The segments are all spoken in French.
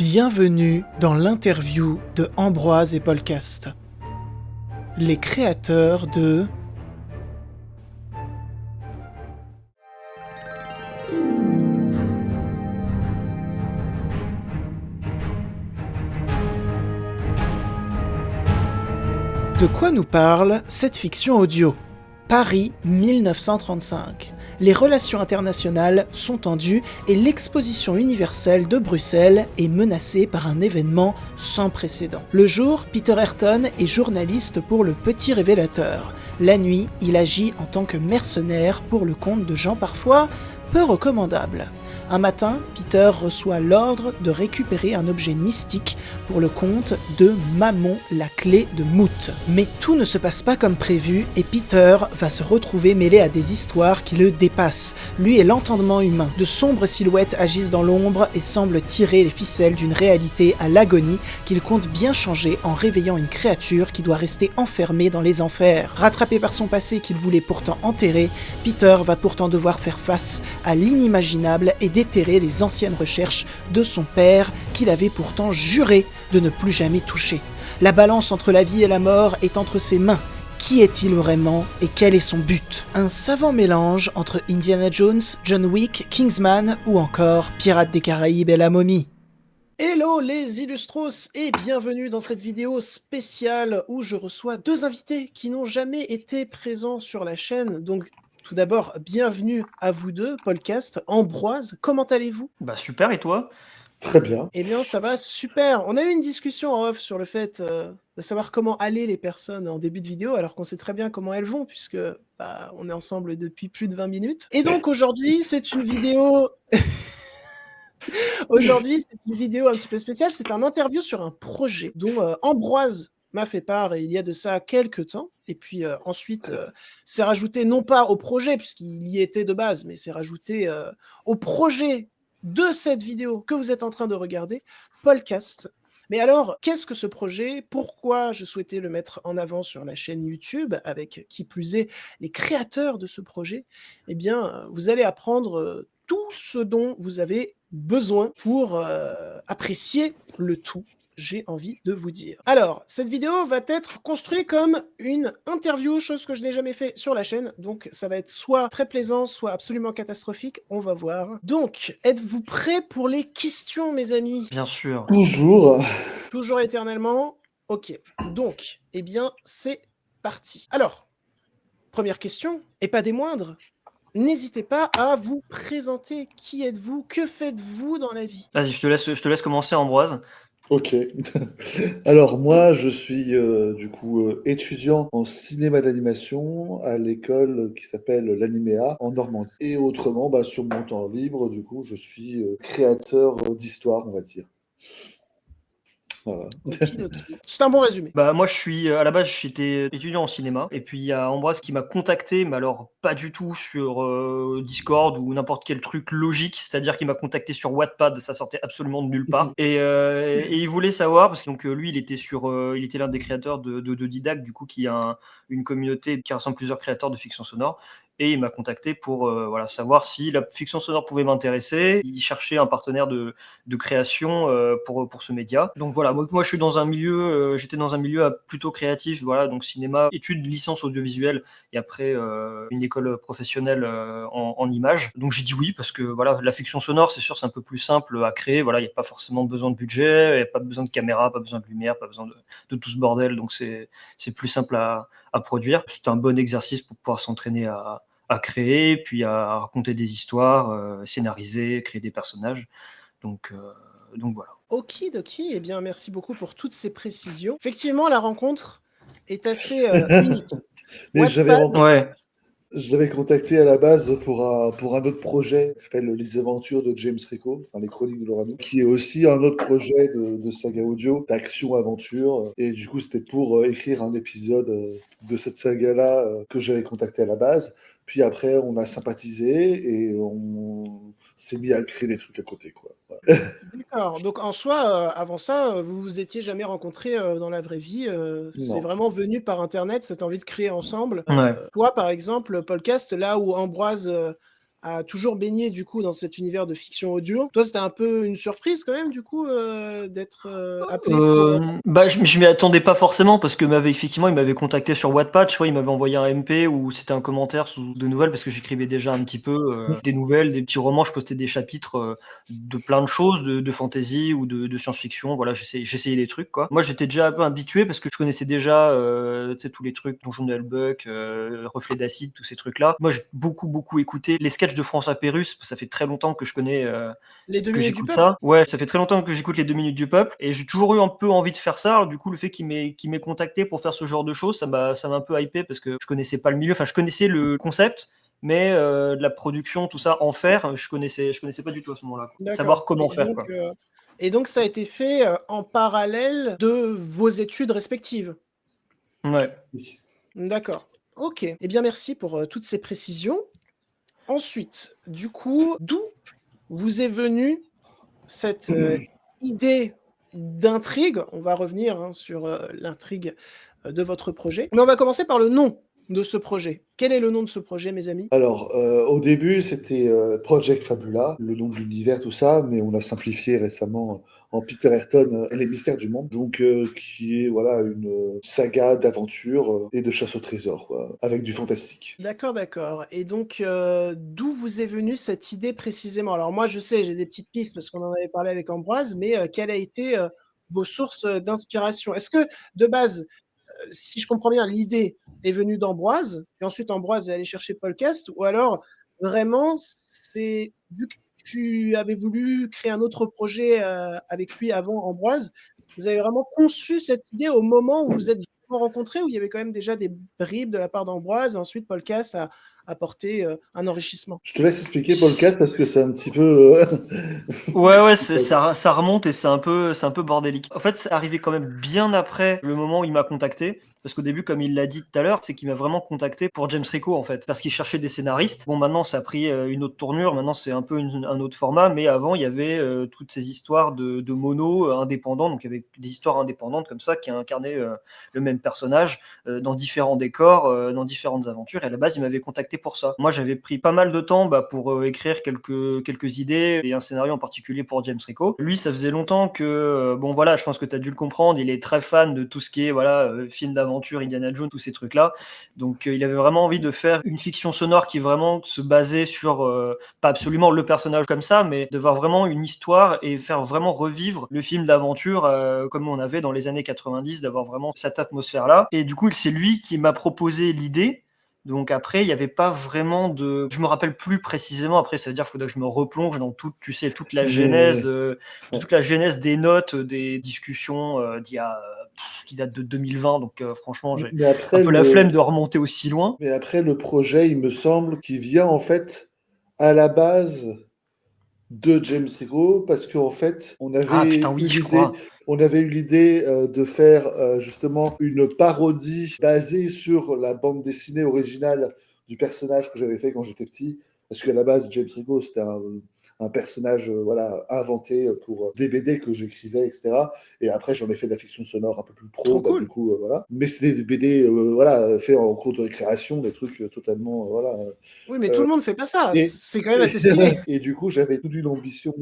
Bienvenue dans l'interview de Ambroise et Podcast, les créateurs de De quoi nous parle cette fiction audio? Paris 1935. Les relations internationales sont tendues et l'exposition universelle de Bruxelles est menacée par un événement sans précédent. Le jour, Peter Ayrton est journaliste pour Le Petit Révélateur. La nuit, il agit en tant que mercenaire pour le compte de gens parfois peu recommandables. Un matin, Peter reçoit l'ordre de récupérer un objet mystique pour le compte de Mammon, la clé de Mout. Mais tout ne se passe pas comme prévu et Peter va se retrouver mêlé à des histoires qui le dépassent. Lui et l'entendement humain. De sombres silhouettes agissent dans l'ombre et semblent tirer les ficelles d'une réalité à l'agonie qu'il compte bien changer en réveillant une créature qui doit rester enfermée dans les enfers. Rattrapé par son passé qu'il voulait pourtant enterrer, Peter va pourtant devoir faire face à l'inimaginable et déterrer les anciennes recherches de son père qu'il avait pourtant juré de ne plus jamais toucher. La balance entre la vie et la mort est entre ses mains. Qui est-il vraiment et quel est son but? Un savant mélange entre Indiana Jones, John Wick, Kingsman ou encore Pirates des Caraïbes et la momie. Hello les illustros et bienvenue dans cette vidéo spéciale où je reçois deux invités qui n'ont jamais été présents sur la chaîne. Donc tout d'abord, bienvenue à vous deux, Podcast, Ambroise, comment allez-vous? Bah super, et toi? Très bien. Eh bien ça va super. On a eu une discussion en off sur le fait de savoir comment allaient les personnes en début de vidéo alors qu'on sait très bien comment elles vont puisque on est ensemble depuis plus de 20 minutes. Et donc aujourd'hui c'est une vidéo... Aujourd'hui, c'est une vidéo un petit peu spéciale. C'est un interview sur un projet dont Ambroise m'a fait part il y a de ça quelques temps. Et puis ensuite, c'est rajouté non pas au projet, puisqu'il y était de base, mais c'est rajouté au projet de cette vidéo que vous êtes en train de regarder, Podcast. Mais alors, qu'est-ce que ce projet? Pourquoi je souhaitais le mettre en avant sur la chaîne YouTube, avec qui plus est les créateurs de ce projet? Eh bien, vous allez apprendre tout ce dont vous avez besoin pour apprécier le tout, j'ai envie de vous dire. Alors, cette vidéo va être construite comme une interview, chose que je n'ai jamais fait sur la chaîne, donc ça va être soit très plaisant, soit absolument catastrophique, on va voir. Donc, êtes-vous prêts pour les questions, mes amis? Bien sûr. Toujours. Toujours éternellement? Ok. Donc, eh bien, c'est parti. Alors, première question, et pas des moindres, n'hésitez pas à vous présenter. Qui êtes-vous? Que faites-vous dans la vie? Vas-y, je te laisse commencer, Ambroise. Ok. Alors moi, je suis étudiant en cinéma d'animation à l'école qui s'appelle l'Animéa en Normandie. Et autrement, sur mon temps libre, du coup, je suis créateur d'histoire, on va dire. Voilà. Okidoki. C'est un bon résumé. Bah moi je suis à la base j'étais étudiant en cinéma et puis il y a Ambroise qui m'a contacté, mais alors pas du tout sur Discord ou n'importe quel truc logique, c'est-à-dire qu'il m'a contacté sur Wattpad, ça sortait absolument de nulle part et il voulait savoir parce que donc lui il était l'un des créateurs de Didac, du coup qui a une communauté qui rassemble plusieurs créateurs de fiction sonore. Et il m'a contacté pour savoir si la fiction sonore pouvait m'intéresser. Il cherchait un partenaire de création pour ce média. Donc voilà, moi je suis dans un milieu, j'étais dans un milieu plutôt créatif, voilà, donc cinéma, études, licence audiovisuelle et après une école professionnelle en images. Donc j'ai dit oui parce que voilà, la fiction sonore, c'est sûr, c'est un peu plus simple à créer. Voilà, il n'y a pas forcément besoin de budget, il n'y a pas besoin de caméra, pas besoin de lumière, pas besoin de tout ce bordel. Donc c'est plus simple à produire. C'est un bon exercice pour pouvoir s'entraîner à créer, puis à raconter des histoires, scénariser, créer des personnages. Donc voilà. Okidoki. Eh bien, merci beaucoup pour toutes ces précisions. Effectivement, la rencontre est assez unique. Mais Wattpad, j'avais contacté à la base pour un autre projet qui s'appelle Les Aventures de James Rico, enfin les Chroniques de Lorano, qui est aussi un autre projet de saga audio, d'action-aventure. Et du coup, c'était pour écrire un épisode de cette saga-là que j'avais contacté à la base. Puis après, on a sympathisé et on s'est mis à créer des trucs à côté, quoi. Voilà. d'accord. Donc en soi, avant ça, vous vous étiez jamais rencontrés dans la vraie vie. C'est Non. vraiment venu par Internet, cette envie de créer ensemble. Ouais. Toi, par exemple, Podcast, là où Ambroise a toujours baigné du coup dans cet univers de fiction audio. Toi, c'était un peu une surprise quand même du coup d'être appelé pour. Bah, je m'y attendais pas forcément parce que effectivement, il m'avait contacté sur Wattpad, je crois, il m'avait envoyé un MP où c'était un commentaire sous de nouvelles parce que j'écrivais déjà un petit peu des nouvelles, des petits romans, je postais des chapitres de plein de choses, de fantasy ou de science-fiction. Voilà, j'essayais des trucs quoi. Moi, j'étais déjà un peu habitué parce que je connaissais déjà tu sais, tous les trucs, Donjon de Hellbuck, Reflet d'acide, tous ces trucs-là. Moi, j'ai beaucoup écouté les sketchs de François Pérusse. Ça fait très longtemps que je connais. Les 2 Que minutes du j'écoute peuple. ça. Ouais, ça fait très longtemps que j'écoute les 2 minutes du peuple et j'ai toujours eu un peu envie de faire ça. Alors, du coup, le fait qu'il m'ait contacté pour faire ce genre de choses, ça m'a un peu hypé parce que je connaissais pas le milieu. Enfin, je connaissais le concept, mais de la production, tout ça, en faire, je connaissais pas du tout à ce moment-là. D'accord. Savoir comment faire, quoi. Et donc, ça a été fait en parallèle de vos études respectives. Ouais. D'accord. Ok. Eh bien, merci pour toutes ces précisions. Ensuite, du coup, d'où vous est venue cette idée d'intrigue? On va revenir sur l'intrigue de votre projet. Mais on va commencer par le nom de ce projet. Quel est le nom de ce projet, mes amis? Alors, au début, c'était Project Fabula, le nom de l'univers, tout ça, mais on a simplifié récemment en Peter Ayrton et les mystères du monde, donc qui est voilà une saga d'aventure et de chasse au trésor, quoi, avec du fantastique. D'accord, d'accord. Et donc, d'où vous est venue cette idée précisément? Alors moi, je sais, j'ai des petites pistes parce qu'on en avait parlé avec Ambroise, mais quelle a été vos sources d'inspiration? Est-ce que, de base, si je comprends bien, l'idée est venue d'Ambroise, et ensuite Ambroise est allé chercher Podcast, ou alors vraiment, c'est vu que tu avais voulu créer un autre projet avec lui avant Ambroise, vous avez vraiment conçu cette idée au moment où vous êtes vraiment rencontrés, où il y avait quand même déjà des bribes de la part d'Ambroise, et ensuite Podcast a apporté un enrichissement. Je te laisse expliquer Podcast parce que c'est un petit peu. Ouais, ça remonte et c'est un peu bordélique. En fait, c'est arrivé quand même bien après le moment où il m'a contacté. Parce qu'au début, comme il l'a dit tout à l'heure, c'est qu'il m'a vraiment contacté pour James Rico, en fait. Parce qu'il cherchait des scénaristes. Bon, maintenant, ça a pris une autre tournure. Maintenant, c'est un peu un autre format. Mais avant, il y avait toutes ces histoires de mono indépendants. Donc, il y avait des histoires indépendantes comme ça qui incarnaient le même personnage dans différents décors, dans différentes aventures. Et à la base, il m'avait contacté pour ça. Moi, j'avais pris pas mal de temps pour écrire quelques idées et un scénario en particulier pour James Rico. Lui, ça faisait longtemps que, bon voilà, je pense que tu as dû le comprendre, il est très fan de tout ce qui est voilà, film d'aventure, Indiana Jones, tous ces trucs-là. Donc il avait vraiment envie de faire une fiction sonore qui vraiment se basait sur, pas absolument le personnage comme ça, mais de voir vraiment une histoire et faire vraiment revivre le film d'aventure comme on avait dans les années 90, d'avoir vraiment cette atmosphère-là. Et du coup, c'est lui qui m'a proposé l'idée. Donc après, il n'y avait pas vraiment de... Je me rappelle plus précisément, après ça veut dire qu'il faudrait que je me replonge dans toute la genèse, toute la genèse des notes, des discussions qui datent de 2020, donc franchement j'ai un peu la flemme de remonter aussi loin. Mais après le projet, il me semble qu'il vient en fait à la base de James Rico parce qu'en fait, on avait eu Oui, je l'idée, crois. de faire justement une parodie basée sur la bande dessinée originale du personnage que j'avais fait quand j'étais petit. Parce qu'à la base, James Rico, c'était un personnage voilà, inventé pour des BD que j'écrivais, etc. Et après, j'en ai fait de la fiction sonore un peu plus pro, Trop cool. du coup, voilà. Mais c'était des BD voilà, faits en cours de récréation, des trucs totalement... voilà. Oui, mais tout le monde fait pas ça. Et- C'est quand même assez stylé. Et du coup, j'avais toute une ambition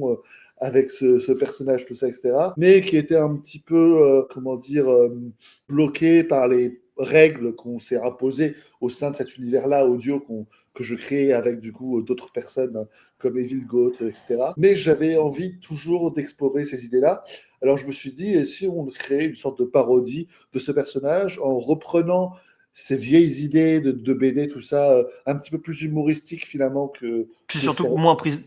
avec ce personnage, tout ça, etc. Mais qui était un petit peu, comment dire, bloqué par les règles qu'on s'est imposées au sein de cet univers-là audio que je créais avec du coup d'autres personnes comme Evil Goat, etc. Mais j'avais envie toujours d'explorer ces idées-là. Alors je me suis dit, et si on créait une sorte de parodie de ce personnage en reprenant ces vieilles idées de BD, tout ça, un petit peu plus humoristique finalement Puis que surtout ça. moins prise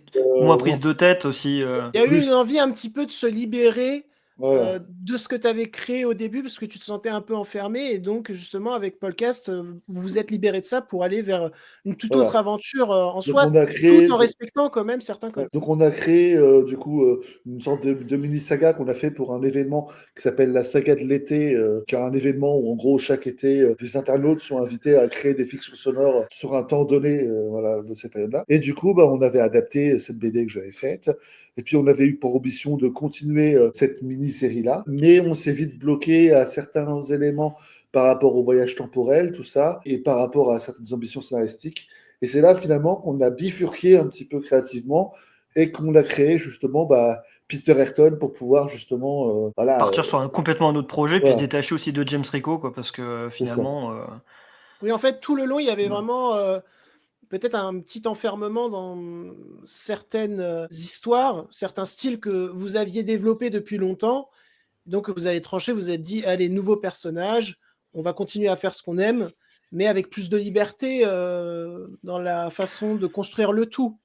de tête aussi. Il y a eu Plus, une envie un petit peu de se libérer voilà. de ce que tu avais créé au début parce que tu te sentais un peu enfermé et donc justement avec Podcast, vous vous êtes libéré de ça pour aller vers une toute autre Voilà. aventure en Donc soi, on a tout créé, en respectant quand même certains ouais. codes. Donc on a créé du coup une sorte de mini-saga qu'on a fait pour un événement qui s'appelle la saga de l'été, qui est un événement où en gros chaque été des internautes sont invités à créer des fictions sonores sur un temps donné voilà, de cette période-là. Et du coup, bah, on avait adapté cette BD que j'avais faite. Et puis on avait eu pour ambition de continuer cette mini-série-là. Mais on s'est vite bloqué à certains éléments par rapport au voyage temporel, tout ça, et par rapport à certaines ambitions scénaristiques. Et c'est là finalement qu'on a bifurqué un petit peu créativement et qu'on a créé justement Peter Ayrton pour pouvoir justement Partir sur complètement un autre projet, puis se voilà, détacher aussi de James Rico, quoi, parce que c'est ça. finalement. Oui, en fait, tout le long, il y avait Ouais. vraiment peut-être un petit enfermement dans certaines histoires, certains styles que vous aviez développés depuis longtemps. Donc, vous avez tranché, vous êtes dit, allez, nouveau personnage, on va continuer à faire ce qu'on aime, mais avec plus de liberté dans la façon de construire le tout.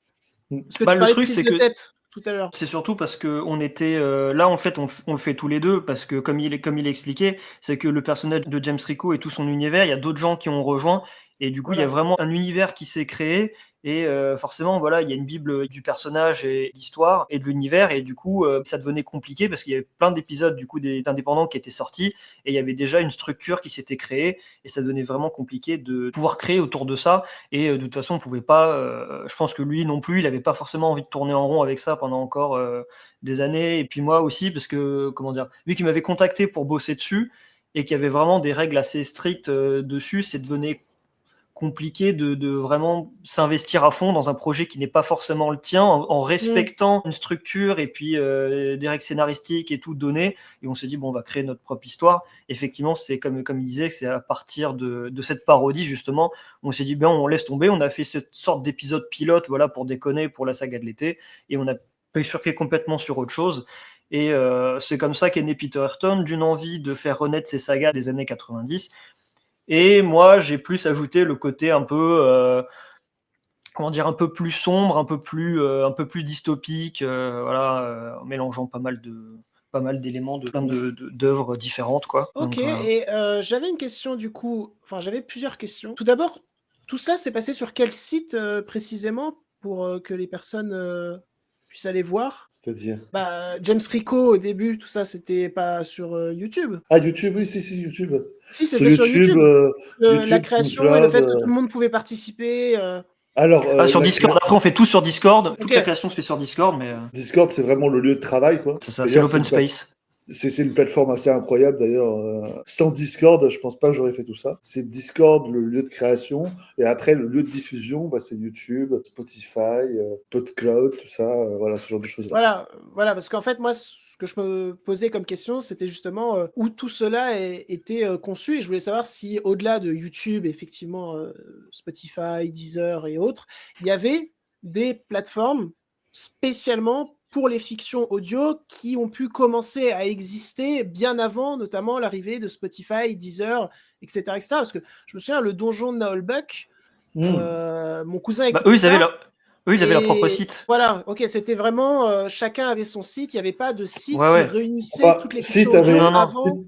Mm. Parce que Bah, tu le parlais de truc, prise c'est de que tête tout à l'heure. c'est surtout parce que on était là, en fait, on le fait tous les deux, parce que comme il expliqué, c'est que le personnage de James Rico et tout son univers, il y a d'autres gens qui ont rejoint, et du coup, il y a Voilà. vraiment un univers qui s'est créé, et forcément, voilà, il y a une bible du personnage et de l'histoire et de l'univers, et du coup, ça devenait compliqué parce qu'il y avait plein d'épisodes du coup des indépendants qui étaient sortis, et il y avait déjà une structure qui s'était créée, et ça devenait vraiment compliqué de pouvoir créer autour de ça. Et de toute façon, on pouvait pas. Je pense que lui non plus, il avait pas forcément envie de tourner en rond avec ça pendant encore des années. Et puis moi aussi, parce que comment dire, lui qui m'avait contacté pour bosser dessus et qui avait vraiment des règles assez strictes dessus, c'est devenu compliqué de vraiment s'investir à fond dans un projet qui n'est pas forcément le tien, en Mm. respectant une structure et puis des règles scénaristiques et tout donné. Et on s'est dit, bon, on va créer notre propre histoire. Effectivement, c'est comme il disait, que c'est à partir de cette parodie, justement, on s'est dit, ben, on laisse tomber. On a fait cette sorte d'épisode pilote, voilà, pour déconner, pour la saga de l'été. Et on a bifurqué complètement sur autre chose. Et c'est comme ça qu'est né Peter Ayrton, d'une envie de faire renaître ces sagas des années 90. Et moi, j'ai plus ajouté le côté un peu, comment dire, un peu plus sombre, un peu plus dystopique, voilà, en mélangeant pas mal d'éléments de plein d'œuvres différentes, quoi. Ok, Donc, et j'avais une question du coup, enfin j'avais plusieurs questions. Tout d'abord, tout cela s'est passé sur quel site précisément pour que les personnes puissent aller voir? C'est-à-dire. Bah, James Rico au début, tout ça, c'était pas sur YouTube. Ah, YouTube, oui, si, YouTube. Si, Sur c'était sur YouTube, YouTube. La YouTube, création et le SoundCloud. fait que tout le monde pouvait participer. Alors, sur Discord, après, on fait tout sur Discord. Ok, Toute la création se fait sur Discord, mais Discord, c'est vraiment le lieu de travail, quoi. c'est ça, c'est D'ailleurs, l'open space. c'est une plateforme assez incroyable d'ailleurs. Sans Discord, je pense pas que j'aurais fait tout ça. C'est Discord le lieu de création et après le lieu de diffusion, c'est YouTube, Spotify, PodCloud, tout ça, voilà ce genre de choses là. voilà, parce qu'en fait, moi, ce que je me posais comme question, c'était justement où tout cela était conçu, et je voulais savoir si, au-delà de YouTube, effectivement, Spotify, Deezer et autres, il y avait des plateformes spécialement pour les fictions audio qui ont pu commencer à exister bien avant, notamment l'arrivée de Spotify, Deezer, etc., etc. Parce que je me souviens, le donjon de Naolbuck, mon cousin Bah, écoutait ça. eux, ils avaient leur propre Et site. voilà, ok, c'était vraiment chacun avait son site, il n'y avait pas de site Ouais, qui ouais. réunissait Enfin, toutes les si fictions tu avais, audio Non, non. avant.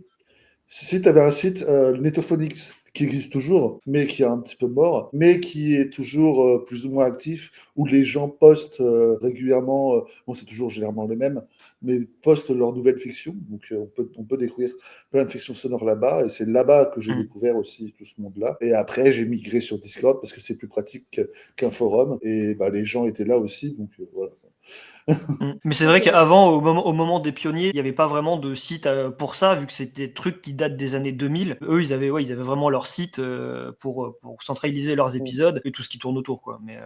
si t'avais un site Netophonix qui existe toujours, mais qui est un petit peu mort, mais qui est toujours plus ou moins actif, où les gens postent régulièrement, bon c'est toujours généralement les mêmes, mais postent leurs nouvelles fictions, donc on peut découvrir plein de fictions sonores là-bas, et c'est là-bas que j'ai Mm. découvert aussi tout ce monde-là. Et après j'ai migré sur Discord parce que c'est plus pratique qu'un forum, et les gens étaient là aussi, donc voilà. Mais c'est vrai Ok, qu'avant, au moment des pionniers, il n'y avait pas vraiment de site pour ça, vu que c'était des trucs qui datent des années 2000. Eux, ils avaient vraiment leur site pour centraliser leurs épisodes et tout ce qui tourne autour, quoi. Mais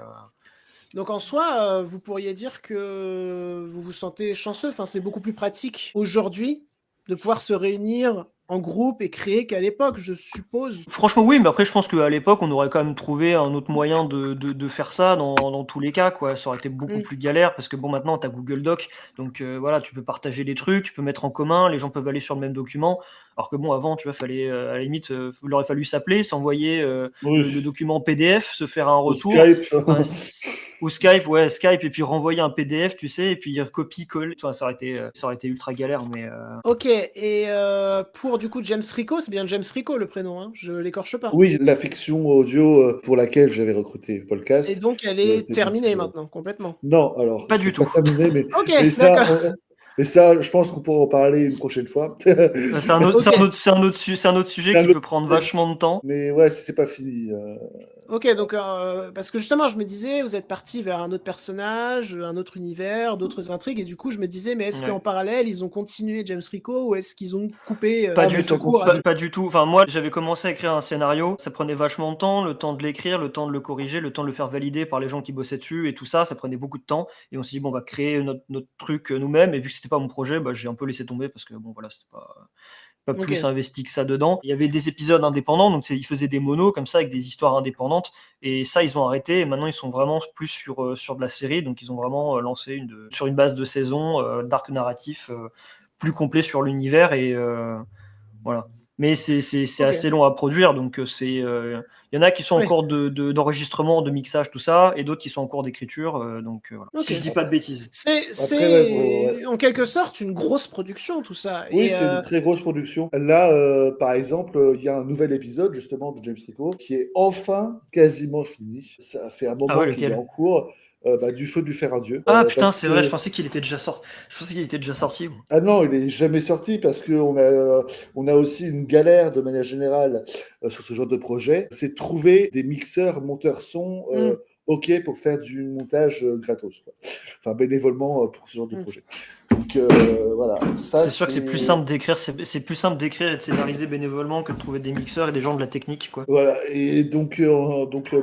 donc en soi, vous pourriez dire que vous vous sentez chanceux, enfin, c'est beaucoup plus pratique aujourd'hui de pouvoir se réunir en groupe et créer qu'à l'époque, je suppose. franchement, oui, mais après, je pense qu'à l'époque, on aurait quand même trouvé un autre moyen de faire ça dans tous les cas, quoi. Ça aurait été beaucoup Mm. plus galère parce que bon, maintenant, tu as Google Doc, donc voilà, tu peux partager des trucs, tu peux mettre en commun, les gens peuvent aller sur le même document. Alors que bon, avant, tu vois, fallait à la limite, il aurait fallu s'appeler, s'envoyer le Oui, document PDF, se faire un au retour. Skype. Enfin, ou Skype, ouais, Skype, et puis renvoyer un PDF, tu sais, et puis copie-coller. Enfin, ça aurait été ultra galère, mais Ok, et pour du coup James Rico, c'est bien James Rico le prénom, hein, je l'écorche pas. Oui, la fiction audio pour laquelle j'avais recruté Et Podcast, donc elle est c'est terminée effectivement. maintenant, complètement. Non, alors, pas du c'est pas tout. terminé, Ok, mais ça, d'accord. et ça, je pense qu'on pourra en parler une prochaine fois. Ok. C'est un autre sujet C'est qui un autre peut prendre sujet. vachement de temps. Mais ouais, c'est pas fini. Ok, donc parce que justement, je me disais, vous êtes parti vers un autre personnage, un autre univers, d'autres intrigues, et du coup, je me disais, mais est-ce Ouais. qu'en parallèle, ils ont continué James Rico ou est-ce qu'ils ont coupé Pas Ah, du mais ça tout, court à... continue. pas du tout. Enfin, moi, j'avais commencé à écrire un scénario, ça prenait vachement de temps, le temps de l'écrire, le temps de le corriger, le temps de le faire valider par les gens qui bossaient dessus et tout ça, ça prenait beaucoup de temps. Et on s'est dit, bon, on va créer notre truc nous-mêmes. Et vu que c'était pas mon projet, bah, j'ai un peu laissé tomber parce que, bon, voilà, c'était pas Ok, plus investi que ça dedans. Il y avait des épisodes indépendants, donc ils faisaient des monos comme ça avec des histoires indépendantes. Et ça, ils ont arrêté. Et maintenant, ils sont vraiment plus sur de la série. Donc, ils ont vraiment lancé sur une base de saison, d'arc narratif plus complet sur l'univers. Et voilà. Mais c'est ok, assez long à produire, donc il y en a qui sont en ouais, cours d'enregistrement, de mixage, tout ça, et d'autres qui sont en cours d'écriture, donc voilà. ok. Si je dis pas de bêtises. Après, ouais, ouais. C'est en quelque sorte une grosse production, tout ça. Oui, Et c'est une très grosse production. Là, par exemple, il y a un nouvel épisode justement de James Rico qui est enfin quasiment fini. Ça fait un Ah ouais, moment qu'il est lequel? en cours. Du feu du fer à Dieu. Ah putain, Parce c'est vrai, je que pensais qu'il était déjà sorti. Je pensais qu'il était déjà sorti. Moi. ah non, il est jamais sorti parce que on a aussi une galère de manière générale sur ce genre de projet. C'est de trouver des mixeurs, monteurs son. hmm, OK pour faire du montage gratos, quoi. Enfin bénévolement pour ce genre de hmm. projet. Donc voilà, ça C'est sûr que c'est plus c'est simple d'écrire, c'est plus simple d'écrire et de scénariser bénévolement que de trouver des mixeurs et des gens de la technique, quoi. voilà. Et donc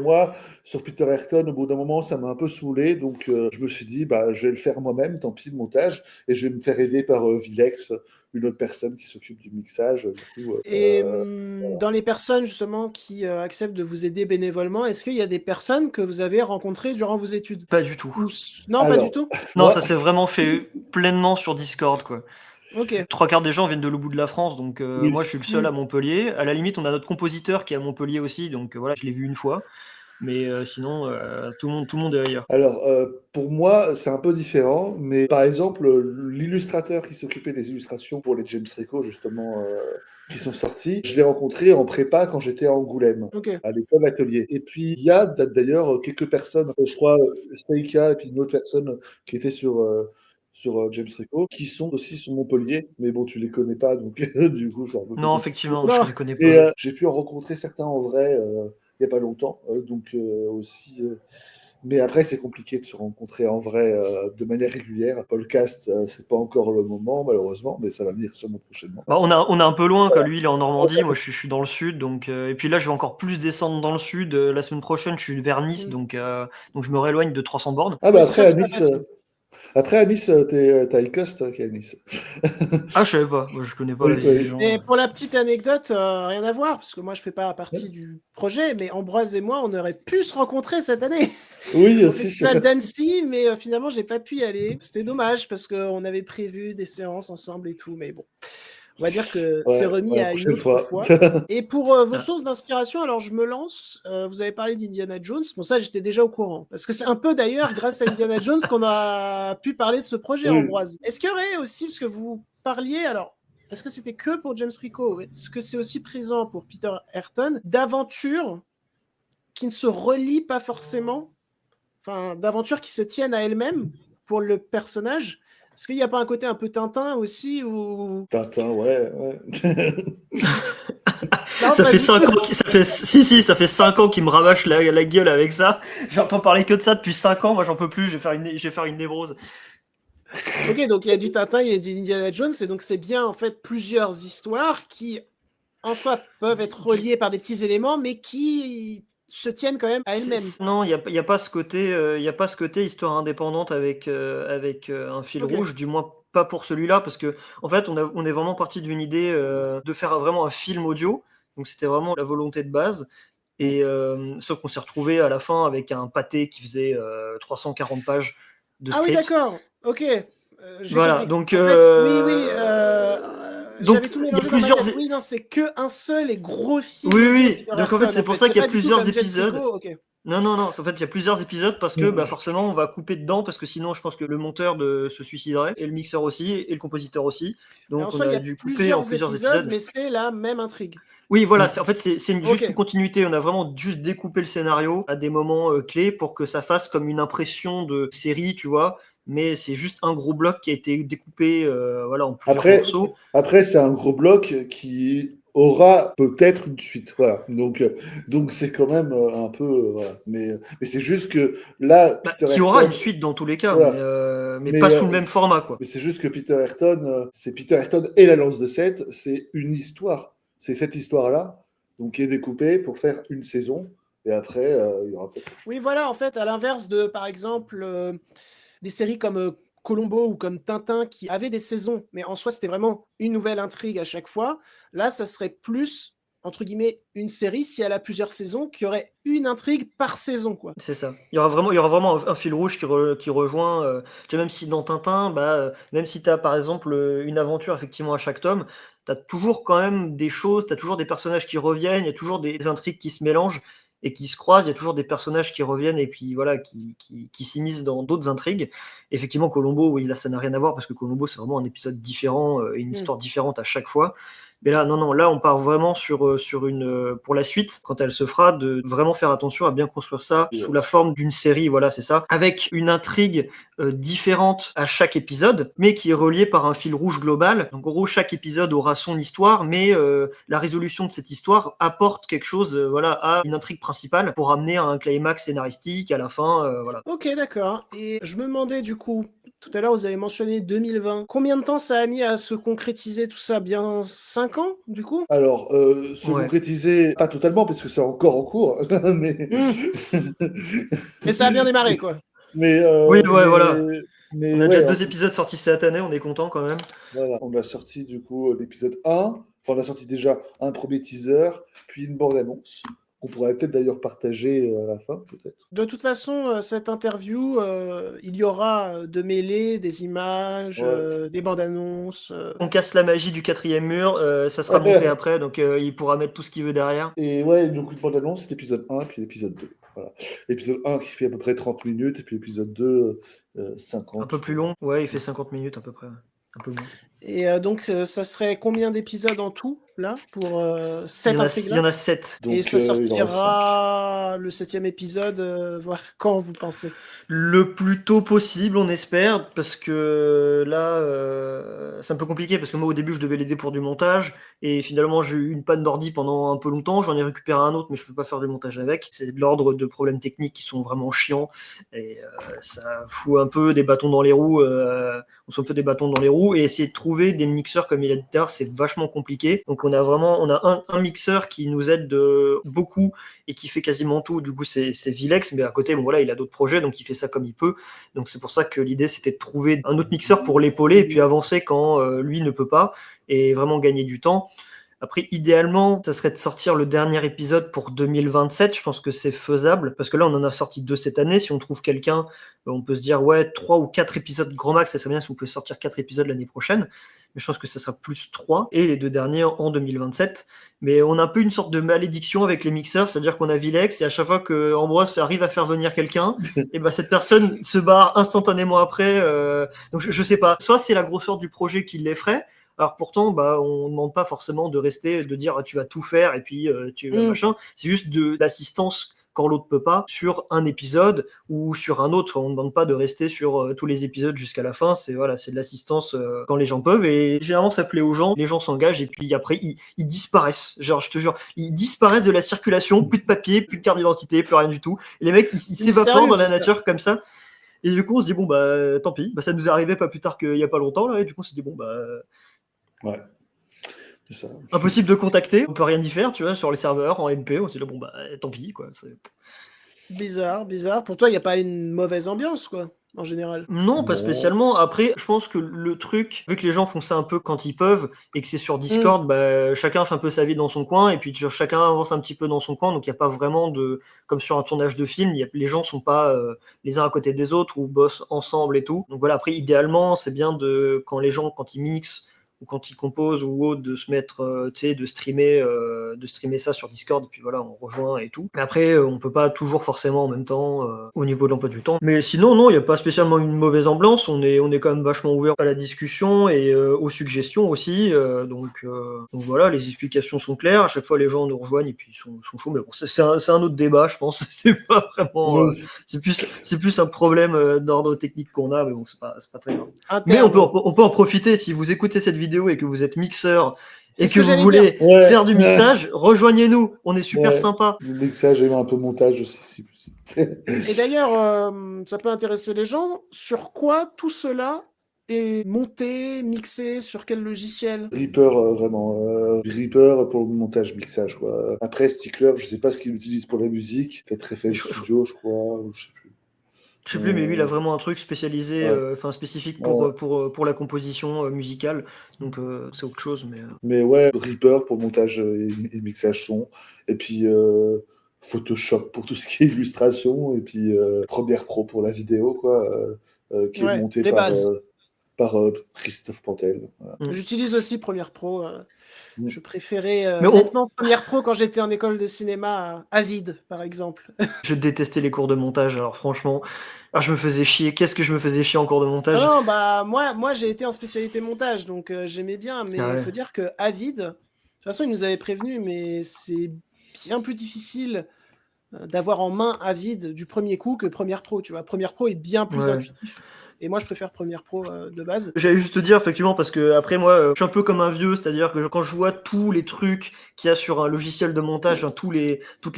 moi sur Peter Ayrton, au bout d'un moment, ça m'a un peu saoulé, donc je me suis dit bah je vais le faire moi-même, tant pis le montage, et je vais me faire aider par Vilex, une autre personne qui s'occupe du mixage. Du coup, Et dans les personnes justement qui acceptent de vous aider bénévolement, est-ce qu'il y a des personnes que vous avez rencontrées durant vos études? Pas du tout. Non, pas du alors tout? Non, moi ça s'est vraiment fait pleinement sur Discord, quoi. Ok. Trois quarts des gens viennent de l'autre bout de la France, donc oui. moi je suis le seul Hmm. à Montpellier. À la limite, on a notre compositeur qui est à Montpellier aussi, donc voilà, je l'ai vu une fois. Mais sinon, tout le monde est ailleurs. Alors, pour moi, c'est un peu différent, mais par exemple, l'illustrateur qui s'occupait des illustrations pour les James Rico, justement, qui sont sortis, je l'ai rencontré en prépa quand j'étais à Angoulême, Ok. à l'école atelier. Et puis, il y a d'ailleurs quelques personnes, je crois, Seika et puis une autre personne qui était sur James Rico, qui sont aussi sur Montpellier, mais bon, tu les connais pas, donc du coup, c'est un peu plus Non, compliqué. effectivement, je Non. les connais Et pas. j'ai pu en rencontrer certains en vrai il n'y a pas longtemps, donc aussi. Mais après, c'est compliqué de se rencontrer en vrai de manière régulière. Podcast, c'est pas encore le moment, malheureusement, mais ça va venir sûrement prochainement. Bah, on est un peu loin, quoi. Lui, il est en Normandie, moi je suis dans le sud, donc et puis là, je vais encore plus descendre dans le sud. La semaine prochaine, je suis vers Nice, Hmm. donc je me rééloigne de 300 bornes. Ah Oui, bah c'est sûr que c'est pas facile. après à Nice, t'as Icost qui est à Nice. Ah, je savais pas, moi, je connais pas la Oui, vie des oui. gens. Et pour la petite anecdote, rien à voir, parce que moi je fais pas partie du projet, mais Ambroise et moi, on aurait pu se rencontrer cette année Oui, au aussi. festival d'Annecy, mais finalement j'ai pas pu y aller. C'était dommage parce qu'on avait prévu des séances ensemble et tout, mais bon, on va dire que c'est Ouais, remis la à une prochaine autre fois. fois. Et pour vos Ah. sources d'inspiration, alors je me lance. Vous avez parlé d'Indiana Jones. Bon, ça, j'étais déjà au courant. Parce que c'est un peu d'ailleurs grâce à Indiana Jones qu'on a pu parler de ce projet, Oui. Ambroise. Est-ce qu'il y aurait aussi, parce que vous parliez, alors, est-ce que c'était que pour James Rico? Est-ce que c'est aussi présent pour Peter Ayrton, d'aventures qui ne se relient pas forcément, enfin, d'aventures qui se tiennent à elles-mêmes pour le personnage? Est-ce qu'il n'y a pas un côté un peu Tintin aussi ou... Tintin, ouais. Non, Ça pas fait du 5 tout. ans ça fait 5 ans qu'il me rabâche la gueule avec ça. J'entends parler que de ça depuis 5 ans, moi j'en peux plus, je vais faire une névrose. Ok, donc il y a du Tintin, il y a du Indiana Jones, et donc c'est bien en fait plusieurs histoires qui en soi peuvent être reliées par des petits éléments, mais qui se tiennent quand même à elles-mêmes. Non, il y a pas ce côté, il y a pas ce côté histoire indépendante avec un fil Ok. rouge, du moins pas pour celui-là, parce que en fait, on est vraiment parti d'une idée de faire vraiment un film audio, donc c'était vraiment la volonté de base. Et sauf qu'on s'est retrouvé à la fin avec un pâté qui faisait 340 pages de Ah oui, script. d'accord. Ok. J'ai Voilà, compris. En fait, oui, donc j'avais tout il y a mélangé dans ma plusieurs. tête. Oui, non, c'est que un seul et gros film Oui, audio oui. Peter Donc en fait, Ayrton. c'est En pour fait, ça c'est qu'il y a pas du tout plusieurs comme James Rico. épisodes. Ok. Non, en fait, il y a plusieurs épisodes parce que Mm. forcément, on va couper dedans parce que sinon, je pense que le monteur se suiciderait et le mixeur aussi et le compositeur aussi. Mais en Donc, on soi, il y a a dû couper en plusieurs plusieurs épisodes, épisodes. mais c'est la même intrigue. Oui, voilà, Mm. en fait, c'est Ok. juste une continuité. On a vraiment juste découpé le scénario à des moments clés pour que ça fasse comme une impression de série, tu vois. Mais c'est juste un gros bloc qui a été découpé voilà, en plusieurs Après, morceaux. après c'est un gros bloc qui aura peut-être une suite. Voilà. Donc c'est quand même un peu. Voilà. Mais c'est juste que là, Peter Qui aura une Ayrton. suite dans tous les cas, Voilà. mais pas sous le même format, quoi. Mais c'est juste que Peter Ayrton, c'est Peter Ayrton et la lance de Seth, c'est une histoire. C'est cette histoire-là, donc qui est découpée pour faire une saison. Et après, il y aura peut-être. Oui, voilà, en fait, à l'inverse de, par exemple, des séries comme Columbo ou comme Tintin qui avaient des saisons, mais en soi, c'était vraiment une nouvelle intrigue à chaque fois. Là, ça serait plus, entre guillemets, une série, si elle a plusieurs saisons, qui aurait une intrigue par saison, quoi. C'est ça. Il y aura vraiment un fil rouge qui rejoint. Tu vois, même si dans Tintin, même si tu as par exemple une aventure effectivement à chaque tome, tu as toujours quand même des choses, tu as toujours des personnages qui reviennent, il y a toujours des intrigues qui se mélangent et qui se croisent, il y a toujours des personnages qui reviennent et puis voilà, qui s'immiscent dans d'autres intrigues. Effectivement, Columbo, oui, là ça n'a rien à voir parce que Columbo c'est vraiment un épisode différent, une histoire différente à chaque fois. Mais là, non, là on part vraiment sur une pour la suite, quand elle se fera, de vraiment faire attention à bien construire ça sous la forme d'une série, voilà, c'est ça, avec une intrigue différente à chaque épisode, mais qui est reliée par un fil rouge global. Donc en gros, chaque épisode aura son histoire, mais la résolution de cette histoire apporte quelque chose, voilà, à une intrigue principale pour amener à un climax scénaristique à la fin, voilà. Ok, d'accord. Et je me demandais du coup, tout à l'heure vous avez mentionné 2020. Combien de temps ça a mis à se concrétiser tout ça? Bien 5 ans du coup? Alors, se Ouais. concrétiser, pas totalement, parce que c'est encore en cours, mais. Mais ça a bien démarré, quoi. Mais, Oui, ouais, voilà. mais On a déjà ouais, 2 épisodes sortis cette année, on est content quand même. voilà. On a sorti du coup l'épisode 1. Enfin, on a sorti déjà un premier teaser, puis une bande-annonce, qu'on pourrait peut-être d'ailleurs partager à la fin, peut-être. De toute façon, cette interview, il y aura de mêlées, des images, Ouais. des bandes annonces. On casse la magie du 4e mur, ça sera monté après, donc il pourra mettre tout ce qu'il veut derrière. Et ouais, donc une bande-annonce, l'épisode 1, puis l'épisode 2. Voilà. L'épisode 1 qui fait à peu près 30 minutes, et puis l'épisode 2, 50. Un peu plus long, ouais, il fait 50 minutes à peu près, un peu moins. Et donc, ça serait combien d'épisodes en tout, là, pour cette Il y intrigue-là? en a 7. Donc, Et ça il en reste 5. sortira le 7e épisode, voir quand vous pensez? Le plus tôt possible, on espère, parce que là, c'est un peu compliqué, parce que moi, au début, je devais l'aider pour du montage, et finalement, j'ai eu une panne d'ordi pendant un peu longtemps, j'en ai récupéré un autre, mais je peux pas faire du montage avec. C'est de l'ordre de problèmes techniques qui sont vraiment chiants, et ça fout un peu des bâtons dans les roues, on se fout un peu des bâtons dans les roues, et essayer de trouver des mixeurs, comme il a dit tout à l'heure, c'est vachement compliqué. Donc on a un mixeur qui nous aide beaucoup, et qui fait quasiment tout. Du coup, c'est Vilex, mais à côté, bon voilà, il a d'autres projets, donc il fait ça comme il peut. Donc c'est pour ça que l'idée, c'était de trouver un autre mixeur pour l'épauler et puis avancer quand lui ne peut pas et vraiment gagner du temps. Après, idéalement, ça serait de sortir le dernier épisode pour 2027. Je pense que c'est faisable parce que là, on en a sorti 2 cette année. Si on trouve quelqu'un, on peut se dire, ouais, 3 ou 4 épisodes grand max, ça serait bien si on peut sortir 4 épisodes l'année prochaine. Mais je pense que ça sera plus 3 et les 2 derniers en 2027. Mais on a un peu une sorte de malédiction avec les mixeurs, c'est-à-dire qu'on a Vilex et à chaque fois que Ambroise arrive à faire venir quelqu'un, et ben cette personne se barre instantanément après. Donc je sais pas. Soit c'est la grosseur du projet qui l'effraie. Alors pourtant, on ne demande pas forcément de rester, de dire tu vas tout faire et puis tu vas machin. C'est juste de l'assistance quand l'autre peut pas sur un épisode ou sur un autre. On ne demande pas de rester sur tous les épisodes jusqu'à la fin. C'est voilà, c'est de l'assistance quand les gens peuvent. Et généralement, ça plaît aux gens. Les gens s'engagent et puis après, ils disparaissent. Genre, je te jure, ils disparaissent de la circulation. Plus de papier, plus de carte d'identité, plus rien du tout. Et les mecs, ils s'évaporent dans la nature comme ça. Et du coup, on se dit bon tant pis. Ça nous est arrivé pas plus tard qu'il y a pas longtemps là. Et du coup, on se dit bon Ouais. C'est ça. Impossible de contacter, on peut rien y faire, tu vois, sur les serveurs, en MP, on se dit là, bon tant pis, quoi. Bizarre. Pour toi, il n'y a pas une mauvaise ambiance, quoi, en général? Non, pas Non. spécialement. Après, je pense que le truc, vu que les gens font ça un peu quand ils peuvent, et que c'est sur Discord, chacun fait un peu sa vie dans son coin, et puis chacun avance un petit peu dans son coin, donc il n'y a pas vraiment de... Comme sur un tournage de film, les gens sont pas les uns à côté des autres, ou bossent ensemble et tout. Donc voilà, après, idéalement, c'est bien quand les gens, quand ils mixent, ou quand ils composent ou autre, de se mettre, de streamer ça sur Discord, et puis voilà, on rejoint et tout. Mais après, on peut pas toujours forcément en même temps, au niveau de l'emploi du temps. Mais sinon, non, il n'y a pas spécialement une mauvaise ambiance, on est quand même vachement ouvert à la discussion et aux suggestions aussi, donc voilà, les explications sont claires, à chaque fois les gens nous rejoignent et puis ils sont chauds, mais bon, c'est un autre débat, je pense, c'est pas vraiment... c'est plus un problème d'ordre technique qu'on a, mais bon, c'est pas très grave. Mais on peut en profiter, si vous écoutez cette vidéo, vidéo et que vous êtes mixeur C'est et ce que que vous j'allais voulez Ouais. faire du mixage, rejoignez-nous. On est super Ouais. sympa. Du mixage et un peu montage aussi, si possible. Et d'ailleurs, ça peut intéresser les gens. Sur quoi tout cela est monté, mixé, sur quel logiciel? Reaper, vraiment. Reaper pour le montage, mixage, quoi. Après, Stickler, je sais pas ce qu'il utilise pour la musique. Peut-être FL Je- je- Studio, je crois, ou je sais plus. Je sais plus, mais lui, il a Euh, vraiment un truc spécialisé, ouais. enfin spécifique Ouais. pour la composition musicale. Donc c'est autre chose, mais Mais ouais, Reaper pour le montage et mixage son. Et puis Photoshop pour tout ce qui est illustration. Et puis Premiere Pro pour la vidéo, quoi. Qui est Ouais, monté les bases. par Christophe Pantel. Voilà. J'utilise aussi Premiere Pro. Mm. Je préférais Mais on- nettement Premiere Pro quand j'étais en école de cinéma à Avid, par exemple. je détestais les cours de montage. Alors franchement, je me faisais chier. Qu'est-ce que je me faisais chier en cours de montage? Ah non, bah moi j'ai été en spécialité montage, donc j'aimais bien, mais il Ah ouais. faut dire que Avid, de toute façon, ils nous avaient prévenu, mais c'est bien plus difficile d'avoir en main Avid du premier coup que Premiere Pro, tu vois. Premiere Pro est bien plus Ouais. intuitif, et moi je préfère Premiere Pro de base. J'allais juste te dire, effectivement, parce que après moi, je suis un peu comme un vieux, c'est-à-dire que quand je vois tous les trucs qu'il y a sur un logiciel de montage, hein, toutes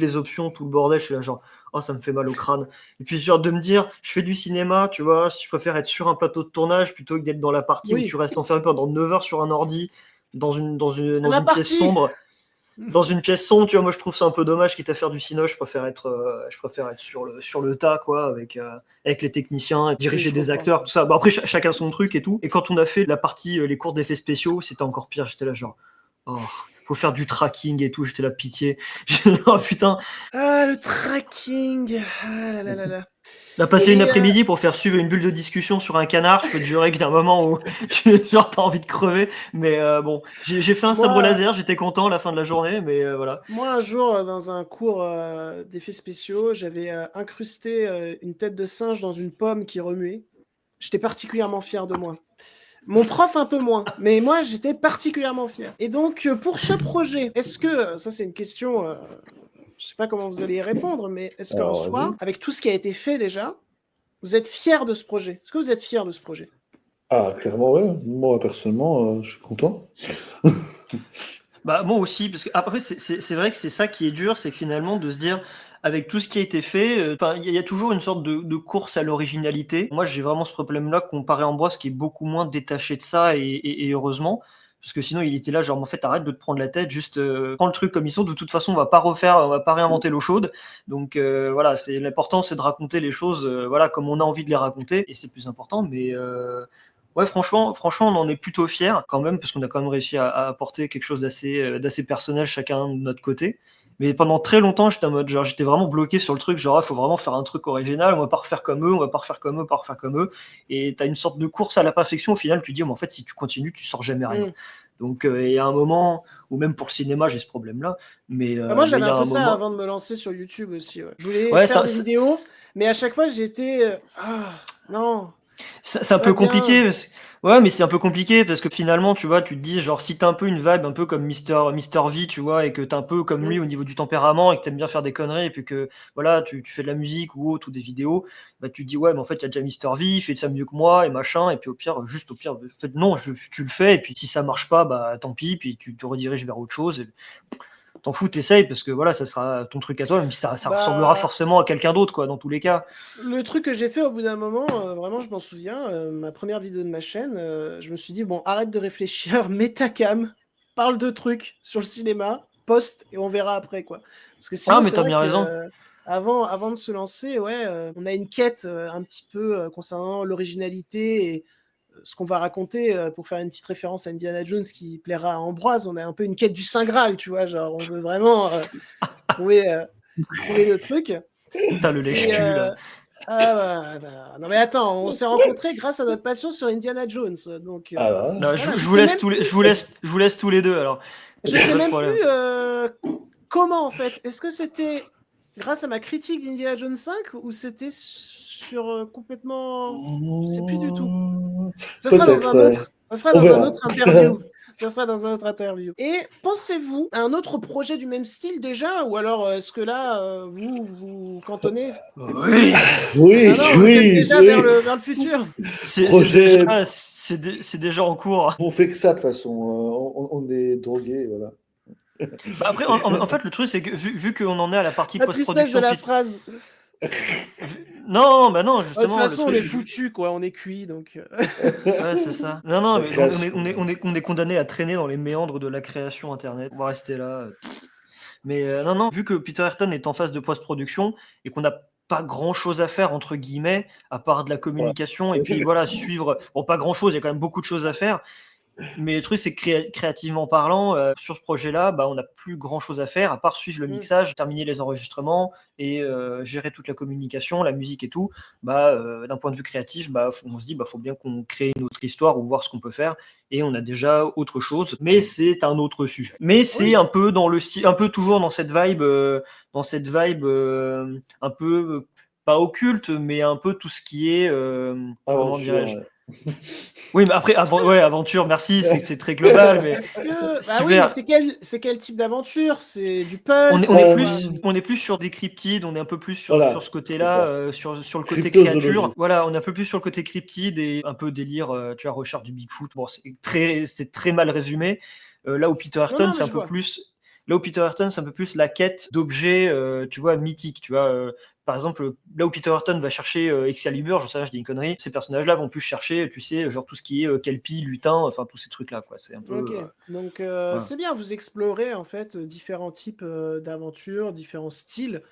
les options, tout le bordel, je suis là genre, oh, ça me fait mal au crâne. Et puis genre de me dire, je fais du cinéma, tu vois, si je préfère être sur un plateau de tournage plutôt que d'être dans la partie où Oui. tu restes enfermé pendant 9 heures sur un ordi, dans une C'est ma pièce partie. sombre. Dans une pièce sombre, tu vois, moi je trouve ça un peu dommage, quitte à faire du cinoche, je préfère être sur le tas, quoi, avec les techniciens, et diriger je des comprends. acteurs, tout ça. Bon, après, chacun son truc et tout. Et quand on a fait la partie, les cours d'effets spéciaux, c'était encore pire. J'étais là, genre, oh, faut faire du tracking et tout. J'étais là, pitié. Oh putain, Ah, le tracking. Ah là là là là. on a passé Et une après-midi pour faire suivre une bulle de discussion sur un canard. Je peux te jurer qu'il y a un moment où genre t'as envie de crever. Mais bon, j'ai fait un sabre Moi, laser, j'étais content à la fin de la journée, mais voilà. moi, un jour, dans un cours d'effets spéciaux, j'avais incrusté une tête de singe dans une pomme qui remuait. J'étais particulièrement fier de moi. Mon prof un peu moins, mais moi j'étais particulièrement fier. Et donc pour ce projet, est-ce que, ça c'est une question, je sais pas comment vous allez y répondre, mais est-ce qu'en Alors, soi, vas-y. avec tout ce qui a été fait déjà, vous êtes fier de ce projet? Est-ce que vous êtes fier de ce projet? Ah, clairement, ouais. Moi, personnellement, je suis content. Bah, moi aussi, parce que après, c'est vrai que c'est ça qui est dur, c'est que finalement de se dire, avec tout ce qui a été fait, enfin, il y a toujours une sorte de course à l'originalité. Moi, j'ai vraiment ce problème-là comparé à Ambroise, qui est beaucoup moins détaché de ça, et heureusement, parce que sinon, il était là, genre, en fait, arrête de te prendre la tête, juste prends le truc comme ils sont. De toute façon, on va pas réinventer l'eau chaude. Donc voilà, c'est l'important, c'est de raconter les choses, voilà, comme on a envie de les raconter, et c'est plus important. Mais ouais, franchement, on en est plutôt fiers quand même, parce qu'on a quand même réussi à apporter quelque chose d'assez personnel chacun de notre côté. Mais pendant très longtemps, j'étais en mode, genre, j'étais vraiment bloqué sur le truc, genre, il faut vraiment faire un truc original, on va pas refaire comme eux, on va pas refaire comme eux, pas refaire comme eux. Et t'as une sorte de course à la perfection, au final, tu dis, mais en fait, si tu continues, tu sors jamais rien. Donc, il y a un moment, ou même pour le cinéma, j'ai ce problème-là, mais Bah, moi il j'avais y un a peu un ça moment. avant de me lancer sur YouTube aussi. Ouais. Je voulais Ouais, faire des vidéos, mais à chaque fois j'étais non. C'est un Pas peu bien. compliqué. Ouais, mais c'est un peu compliqué parce que finalement, tu vois, tu te dis, genre, si t'as un peu une vibe un peu comme Mister V, tu vois, et que t'es un peu comme lui au niveau du tempérament et que t'aimes bien faire des conneries et puis que, voilà, tu fais de la musique ou autre ou des vidéos, bah, tu te dis, ouais, mais en fait, il y a déjà Mister V, il fait ça mieux que moi et machin, et puis au pire, en fait, non, tu le fais, et puis si ça marche pas, bah, tant pis, puis tu te rediriges vers autre chose. T'en fous, t'essayes parce que voilà, ça sera ton truc à toi, même si ça ressemblera Bah, forcément à quelqu'un d'autre, quoi, dans tous les cas. le truc que j'ai fait au bout d'un moment, vraiment je m'en souviens, ma première vidéo de ma chaîne, je me suis dit, bon, arrête de réfléchir, mets ta cam, parle de trucs sur le cinéma, poste et on verra après, quoi. Parce que sinon, Ah, mais c'est t'as vrai bien que raison. avant de se lancer, ouais, on a une quête un petit peu concernant l'originalité et ce qu'on va raconter pour faire une petite référence à Indiana Jones qui plaira à Ambroise. On a un peu une quête du Saint Graal, tu vois, genre on veut vraiment trouver le truc. T'as le Et lèche-cul, là. non mais attends, on s'est rencontrés grâce à notre passion sur Indiana Jones, donc Ah là. Non, voilà, je vous laisse je vous laisse tous les deux, alors. je sais Pas de même problème. plus comment en fait. Est-ce que c'était grâce à ma critique d'Indiana Jones 5 ou c'était sur complètement, je sais plus du tout. Ça sera dans Peut-être, un autre, ça sera on dans un verra. autre interview. Ça sera dans un autre interview. Et pensez-vous à un autre projet du même style déjà, ou alors est-ce que là, vous cantonnez? Oui, Oui, Ah non, vous êtes oui, déjà oui. vers le futur. Projet- c'est déjà en cours. On fait que ça de toute façon. On est drogués, voilà. Bah après, en fait, le truc, c'est que vu qu'on en est à la partie La tristesse de post-production, la phrase. non, bah non, De toute justement, le façon, on truc, est foutu, quoi. On est cuit, donc. Ouais, c'est ça. Non, La mais création. on est condamné à traîner dans les méandres de la création Internet. On va rester là. Mais non, vu que Peter Ayrton est en phase de post-production et qu'on n'a pas grand-chose à faire, entre guillemets, à part de la communication, et puis voilà, suivre... Bon, pas grand-chose, il y a quand même beaucoup de choses à faire. Mais le truc, c'est que créativement parlant, sur ce projet-là, bah, on n'a plus grand-chose à faire, à part suivre le mixage, terminer les enregistrements et gérer toute la communication, la musique et tout. Bah, d'un point de vue créatif, bah, on se dit, bah, faut bien qu'on crée une autre histoire ou voir ce qu'on peut faire. Et on a déjà autre chose, mais c'est un autre sujet. Mais c'est un peu dans le style, un peu toujours dans cette vibe, un peu pas occulte, mais un peu tout ce qui est, comment dirais-je. Aventure. Oui, mais après, aventure, merci, c'est très global, mais Bah oui, mais c'est quel type d'aventure? C'est du pulp? on est plus sur des cryptides, on est un peu plus sur, Voilà, sur ce côté-là, sur le côté Cryptozoologie. créature. Voilà, on est un peu plus sur le côté cryptide et un peu délire, tu vois, recherche du Bigfoot. Bon, c'est très mal résumé. Là où Peter Ayrton, c'est un peu plus. Là où Peter Ayrton, c'est un peu plus la quête d'objets, tu vois, mythiques. Tu vois, par exemple, là où Peter Ayrton va chercher Excalibur, je sais pas, je dis une connerie, ces personnages-là vont plus chercher, tu sais, genre tout ce qui est Kelpie, lutin, enfin tous ces trucs-là, quoi. C'est un peu. Ok, donc voilà. c'est bien, vous explorez en fait différents types d'aventures, différents styles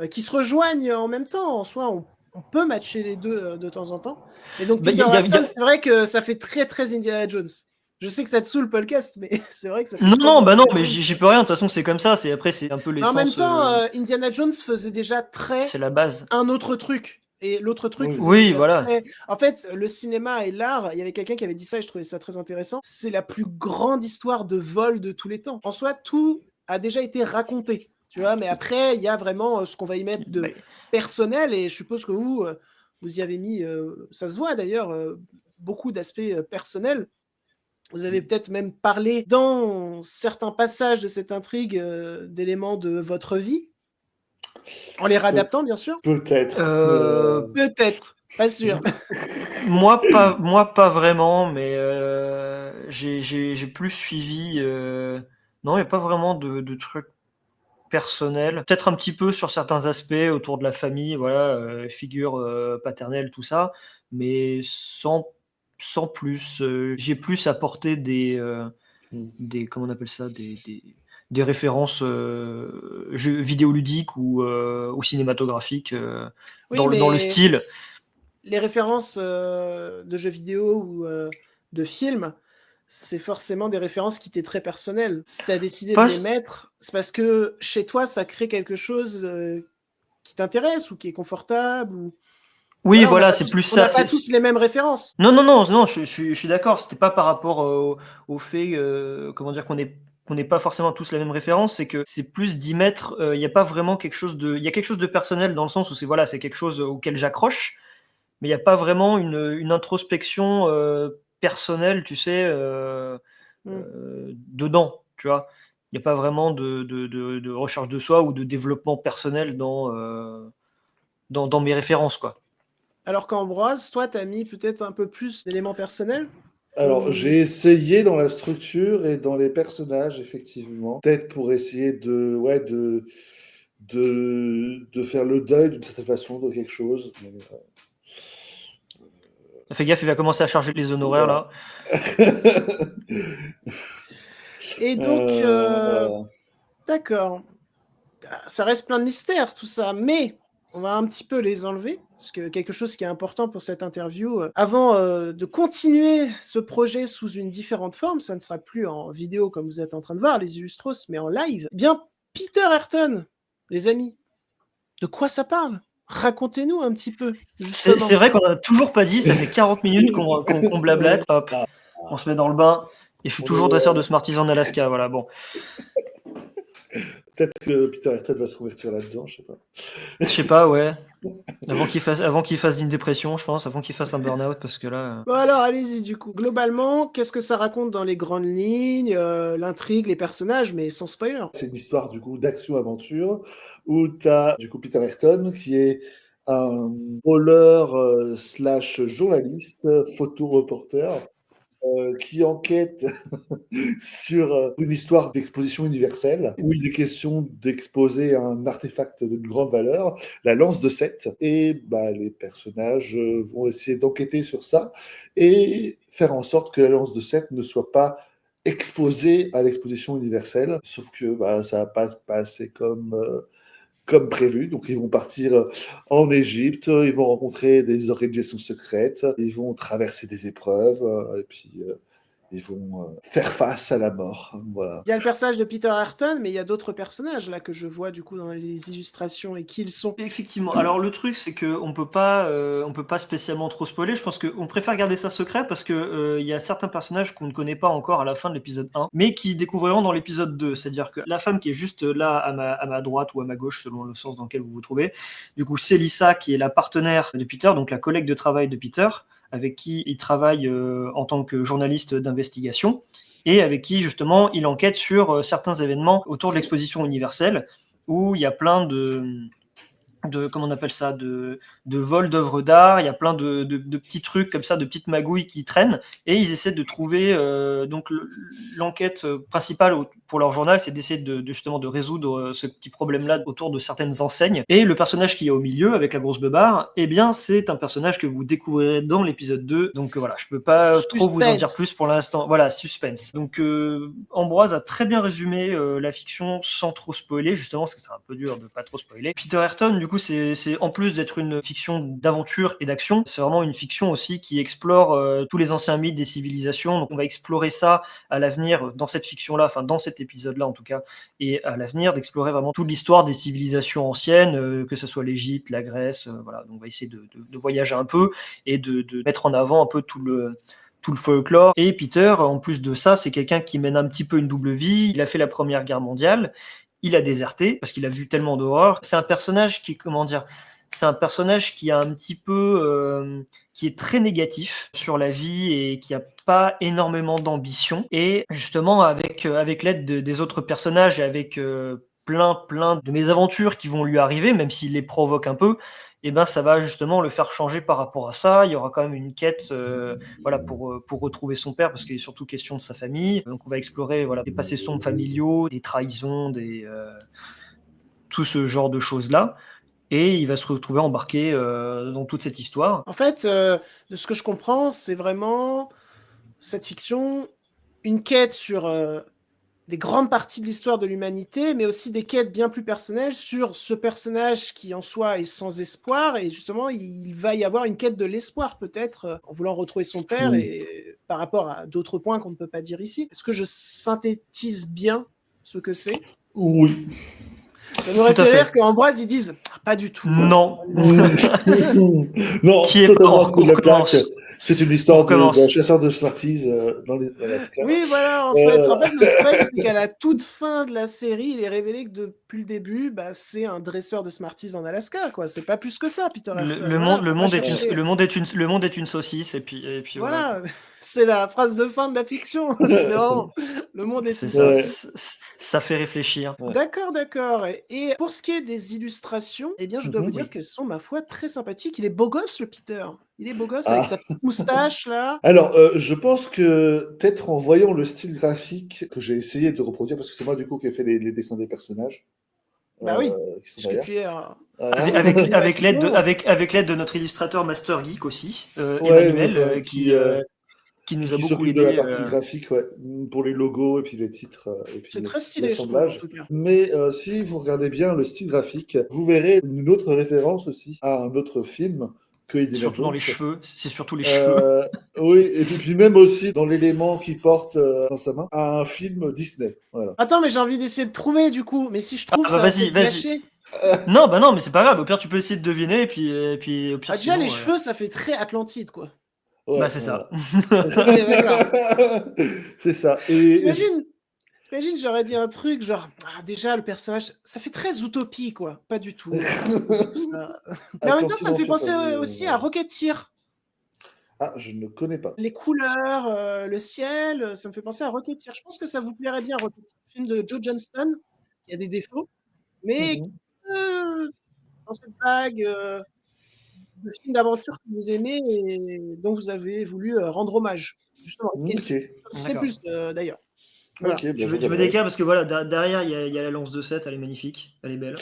qui se rejoignent en même temps. En soi, on peut matcher les deux de temps en temps. Et donc Bah, Peter Ayrton, c'est vrai que ça fait très très Indiana Jones. Je sais que ça te saoule le podcast, mais c'est vrai que ça fait très Non, bah non, Indiana mais Jones. j'y peux rien. De toute façon, c'est comme ça. Après, c'est un peu Mais en même l'essence. temps, Indiana Jones faisait déjà très C'est la base. un autre truc. Et l'autre truc faisait Oui, déjà voilà. très... En fait, le cinéma et l'art, il y avait quelqu'un qui avait dit ça et je trouvais ça très intéressant. C'est la plus grande histoire de vol de tous les temps. En soi, tout a déjà été raconté. Tu vois, mais après, il y a vraiment ce qu'on va y mettre de personnel et je suppose que vous y avez mis, ça se voit d'ailleurs, beaucoup d'aspects personnels. Vous avez peut-être même parlé dans certains passages de cette intrigue d'éléments de votre vie, en les réadaptant bien sûr. Peut-être. Peut-être, pas sûr. Moi, pas vraiment, mais j'ai plus suivi. Non, il n'y a pas vraiment de trucs personnels. Peut-être un petit peu sur certains aspects autour de la famille, voilà, figure paternelle, tout ça, mais sans plus. J'ai plus apporté des comment on appelle ça, des références jeux vidéoludiques ou cinématographiques dans le style. Les références de jeux vidéo ou de films, c'est forcément des références qui étaient très personnelles. Si tu as décidé de les mettre, c'est parce que chez toi, ça crée quelque chose qui t'intéresse ou qui est confortable. Ou... Oui, voilà, c'est plus ça. On n'a pas tous les mêmes références. Non, je suis d'accord. C'était pas par rapport au fait, comment dire, qu'on n'est pas forcément tous la même référence, c'est que c'est plus d'y mettre. Il n'y a pas vraiment quelque chose de. Il y a quelque chose de personnel dans le sens où c'est quelque chose auquel j'accroche, mais il n'y a pas vraiment une introspection personnelle, tu sais, dedans, tu vois. Il n'y a pas vraiment de recherche de soi ou de développement personnel dans mes références, quoi. Alors qu'Ambroise, toi, tu as mis peut-être un peu plus d'éléments personnels? Alors, j'ai essayé dans la structure et dans les personnages, effectivement. Peut-être pour essayer de faire le deuil d'une certaine façon de quelque chose. Mais, fais gaffe, il va commencer à charger les honoraires, là. Et donc, d'accord. Ça reste plein de mystères, tout ça, mais on va un petit peu les enlever, parce que quelque chose qui est important pour cette interview, avant de continuer ce projet sous une différente forme, ça ne sera plus en vidéo comme vous êtes en train de voir, les Illustros, mais en live. Eh bien, Peter Ayrton, les amis, de quoi ça parle? Racontez-nous un petit peu. C'est vrai qu'on n'a toujours pas dit, ça fait 40 minutes qu'on blablate, hop, on se met dans le bain, et je suis toujours dresseur de Smarties en Alaska, voilà, bon. Peut-être que Peter Ayrton va se convertir là-dedans, je sais pas. Je sais pas, ouais. Avant qu'il fasse une dépression, je pense, avant qu'il fasse un burn-out, parce que là. Bon alors, allez-y du coup. Globalement, qu'est-ce que ça raconte dans les grandes lignes, l'intrigue, les personnages, mais sans spoiler. C'est une histoire du coup d'action-aventure où tu as du coup Peter Ayrton qui est un voleur slash journaliste, photo-reporter qui enquête sur une histoire d'exposition universelle où il est question d'exposer un artefact de grande valeur, la lance de Seth, et les personnages vont essayer d'enquêter sur ça et faire en sorte que la lance de Seth ne soit pas exposée à l'exposition universelle, sauf que ça va pas se passer comme prévu. Donc, ils vont partir en Égypte, ils vont rencontrer des organisations secrètes, ils vont traverser des épreuves, et puis ils vont faire face à la mort. Voilà. Il y a le personnage de Peter Ayrton, mais il y a d'autres personnages là que je vois du coup dans les illustrations et qui ils sont. Effectivement. Alors le truc, c'est que on peut pas spécialement trop spoiler. Je pense qu'on préfère garder ça secret parce que il y a certains personnages qu'on ne connaît pas encore à la fin de l'épisode 1, mais qui découvriront dans l'épisode 2. C'est-à-dire que la femme qui est juste là à ma droite ou à ma gauche, selon le sens dans lequel vous vous trouvez, du coup, c'est Lisa qui est la partenaire de Peter, donc la collègue de travail de Peter, avec qui il travaille en tant que journaliste d'investigation, et avec qui, justement, il enquête sur certains événements autour de l'exposition universelle, où il y a plein comment on appelle ça, de vols d'œuvres d'art, il y a plein de petits trucs comme ça, de petites magouilles qui traînent, et ils essaient de trouver, donc l'enquête principale pour leur journal, c'est d'essayer justement de résoudre ce petit problème-là autour de certaines enseignes, et le personnage qui est au milieu, avec la grosse beubare, eh bien c'est un personnage que vous découvrirez dans l'épisode 2, donc voilà, je peux pas trop vous en dire plus pour l'instant, voilà, suspense. Donc Ambroise a très bien résumé la fiction sans trop spoiler, justement, parce que c'est un peu dur de pas trop spoiler. Peter Ayrton, du coup, c'est en plus d'être une fiction d'aventure et d'action, c'est vraiment une fiction aussi qui explore tous les anciens mythes des civilisations. Donc on va explorer ça à l'avenir dans cette fiction-là, enfin dans cet épisode-là en tout cas, et à l'avenir d'explorer vraiment toute l'histoire des civilisations anciennes, que ce soit l'Égypte, la Grèce, voilà. Donc on va essayer de voyager un peu et de mettre en avant un peu tout le folklore. Et Peter, en plus de ça, c'est quelqu'un qui mène un petit peu une double vie. Il a fait la Première Guerre mondiale. Il a déserté parce qu'il a vu tellement d'horreur. C'est un personnage qui, c'est un personnage qui a un petit peu, qui est très négatif sur la vie et qui a pas énormément d'ambition. Et justement, avec l'aide des autres personnages et avec plein de mésaventures qui vont lui arriver, même s'il les provoque un peu, et ben ça va justement le faire changer par rapport à ça. Il y aura quand même une quête, voilà, pour retrouver son père, parce qu'il est surtout question de sa famille. Donc on va explorer, voilà, des passés sombres familiaux, des trahisons, tout ce genre de choses-là. Et il va se retrouver embarqué dans toute cette histoire. En fait, de ce que je comprends, c'est vraiment cette fiction, une quête sur des grandes parties de l'histoire de l'humanité, mais aussi des quêtes bien plus personnelles sur ce personnage qui en soi est sans espoir, et justement il va y avoir une quête de l'espoir peut-être en voulant retrouver son père, et par rapport à d'autres points qu'on ne peut pas dire ici. Est-ce que je synthétise bien ce que c'est? Oui. Ça m'aurait fait rire qu'Ambroise ils disent pas du tout. Non. Non, Qui est totalement on coup de la plaque. recommence. C'est une histoire recommence. d'un chasseur de Smarties dans l'Alaska. Oui, voilà, en fait, le spoil, c'est qu'à la toute fin de la série, il est révélé que depuis le début, c'est un dresseur de Smarties en Alaska, quoi. C'est pas plus que ça, Peter Ayrton. Le monde est une saucisse, et puis voilà. C'est la phrase de fin de la fiction. C'est vraiment le monde est une ça. saucisse. Ça fait réfléchir. Ouais. D'accord. Et pour ce qui est des illustrations, eh bien, je dois vous dire qu'elles sont, ma foi, très sympathiques. Il est beau gosse, le Peter. Il est beau gosse avec sa petite moustache, là. Alors, je pense que peut-être en voyant le style graphique que j'ai essayé de reproduire, parce que c'est moi du coup qui ai fait les dessins des personnages. Bah oui, qui sont derrière. tu es avec l'aide de notre illustrateur Master Geek aussi, Emmanuel, qui nous a beaucoup aidé. De la partie graphique, pour les logos et puis les titres. C'est très stylé, je trouve, en tout cas. Mais si vous regardez bien le style graphique, vous verrez une autre référence aussi à un autre film. Surtout dans les cheveux, c'est surtout les cheveux. Oui, et puis même aussi dans l'élément qu'il porte dans sa main, à un film Disney. Voilà. Attends, mais j'ai envie d'essayer de trouver du coup. Mais si je trouve ça, vas-y. Non, mais c'est pas grave. Au pire, tu peux essayer de deviner, et puis au pire. Déjà, les cheveux, ça fait très Atlantide, quoi. Ouais, c'est ça. D'accord. C'est ça. Et T'imagines Imagine, j'aurais dit un truc genre, déjà le personnage, ça fait très Zootopie, quoi. Pas du tout. C'est pas du tout ça. Mais en même temps, ça me fait penser aussi à Rocketeer. Ah, je ne connais pas. Les couleurs, le ciel, ça me fait penser à Rocketeer. Je pense que ça vous plairait bien, Rocketeer, film de Joe Johnston, qui a des défauts, mais Mhm. dans cette vague de films d'aventure que vous aimez et dont vous avez voulu rendre hommage, justement, qui est Ok, sur Disney+, d'ailleurs. Voilà. ok, bah, Je je veux regarderai. des cas parce que voilà, derrière, il y a la lance de 7, elle est magnifique, elle est belle.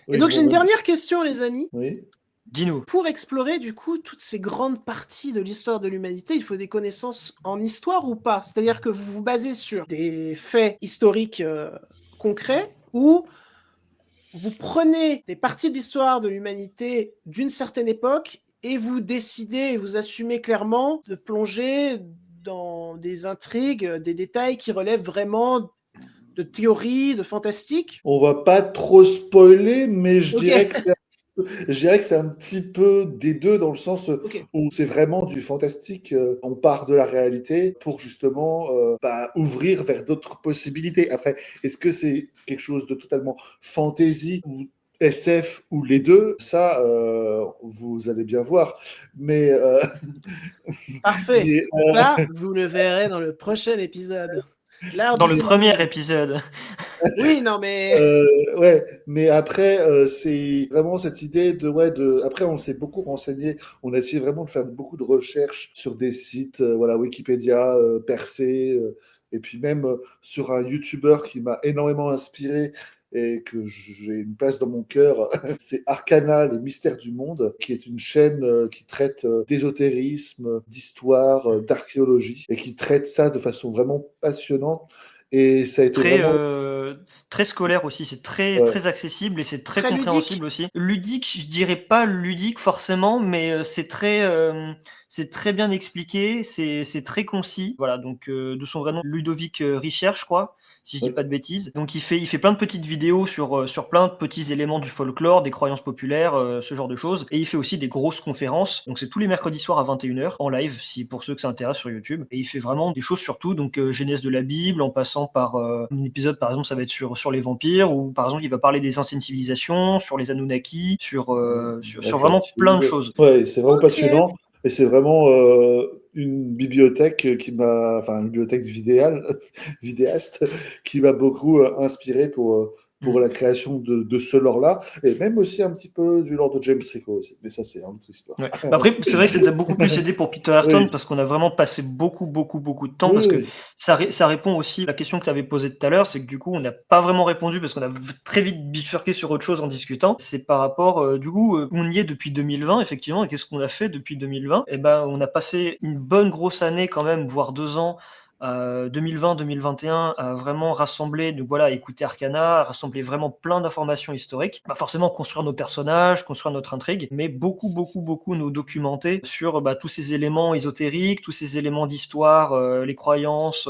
Et donc, j'ai une dernière question, les amis. Oui. Dis-nous. Pour explorer, du coup, toutes ces grandes parties de l'histoire de l'humanité, il faut des connaissances en histoire ou pas? C'est-à-dire que vous vous basez sur des faits historiques concrets ou vous prenez des parties de l'histoire de l'humanité d'une certaine époque et vous décidez et vous assumez clairement de plonger dans des intrigues, des détails qui relèvent vraiment de théories, de fantastique? On va pas trop spoiler, mais je Ok. dirais que c'est un petit peu des deux dans le sens Ok. où c'est vraiment du fantastique. On part de la réalité pour justement ouvrir vers d'autres possibilités. Après, est-ce que c'est quelque chose de totalement fantasy ou SF ou les deux? Ça, vous allez bien voir. Mais, Parfait. mais, Ça, vous le verrez dans le prochain épisode. L'art Dans du le teasing. premier épisode. Oui, non, mais ouais, mais après, c'est vraiment cette idée après, on s'est beaucoup renseigné, on a essayé vraiment de faire beaucoup de recherches sur des sites, voilà, Wikipédia, Percé, et puis même sur un YouTuber qui m'a énormément inspiré et que j'ai une place dans mon cœur, c'est Arcana, les mystères du monde, qui est une chaîne qui traite d'ésotérisme, d'histoire, d'archéologie, et qui traite ça de façon vraiment passionnante. Et ça a été Très, vraiment très scolaire aussi, c'est très, ouais. très accessible et c'est très très compréhensible ludique. aussi. Ludique, je dirais pas ludique forcément, mais c'est très bien expliqué, c'est très concis. Voilà, donc de son vrai nom, Ludovic Richer, je crois, si je dis Ouais. pas de bêtises. Donc il fait plein de petites vidéos sur plein de petits éléments du folklore, des croyances populaires, ce genre de choses. Et il fait aussi des grosses conférences. Donc c'est tous les mercredis soirs à 21h en live, si pour ceux que ça intéresse sur YouTube. Et il fait vraiment des choses sur tout, donc Genèse de la Bible, en passant par un épisode, par exemple, ça va être sur les vampires, ou par exemple, il va parler des anciennes civilisations, sur les Anunnaki, sur vraiment plein de choses. Ouais, c'est vraiment Ok. passionnant. Et c'est vraiment une bibliothèque une bibliothèque vidéaste qui m'a beaucoup inspiré pour la création de ce lore-là, et même aussi un petit peu du lore de James Rico aussi. Mais ça, c'est une autre histoire. Ouais. Bah après, c'est vrai que ça nous a beaucoup plus aidé pour Peter Ayrton Oui, parce qu'on a vraiment passé beaucoup de temps, oui, parce que oui. ça répond aussi à la question que tu avais posée tout à l'heure, c'est que du coup, on n'a pas vraiment répondu parce qu'on a très vite bifurqué sur autre chose en discutant. C'est par rapport, du coup, on y est depuis 2020, effectivement, et qu'est-ce qu'on a fait depuis 2020? Eh ben, on a passé une bonne grosse année quand même, voire 2 ans, 2020-2021, à vraiment rassembler, donc voilà, écouter Arcana, à rassembler vraiment plein d'informations historiques. Pas forcément construire nos personnages, construire notre intrigue, mais beaucoup nous documenter sur tous ces éléments ésotériques, tous ces éléments d'histoire, les croyances,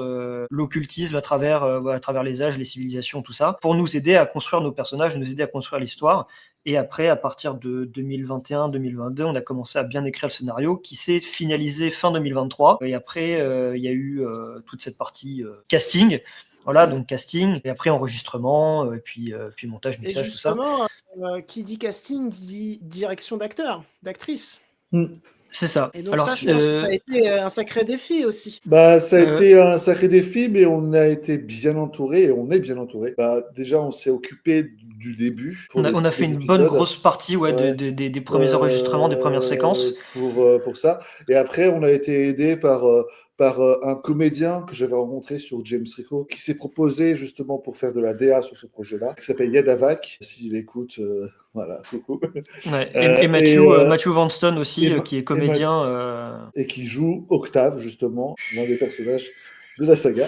l'occultisme à travers les âges, les civilisations, tout ça, pour nous aider à construire nos personnages, nous aider à construire l'histoire. Et après, à partir de 2021-2022, on a commencé à bien écrire le scénario qui s'est finalisé fin 2023. Et après, il y a eu toute cette partie casting. Voilà, donc casting, et après enregistrement, et puis montage, Et mixage, tout ça. justement, qui dit casting dit direction d'acteur, d'actrice. C'est ça. Et donc Alors, ça, je pense que ça a été un sacré défi aussi. Ça a été un sacré défi, mais on a été bien entouré et on est bien entouré. Déjà, on s'est occupé du début pour on a fait les une bonne épisodes. grosse partie Ouais. des premiers enregistrements, des premières séquences. Pour ça. Et après, on a été aidé par un comédien que j'avais rencontré sur James Rico, qui s'est proposé justement pour faire de la DA sur ce projet-là, qui s'appelle Yadavak. S'il écoute, voilà, coucou. Ouais. Et Matthew Vanston aussi, qui est comédien. Et qui joue Octave, justement, l'un des personnages de la saga.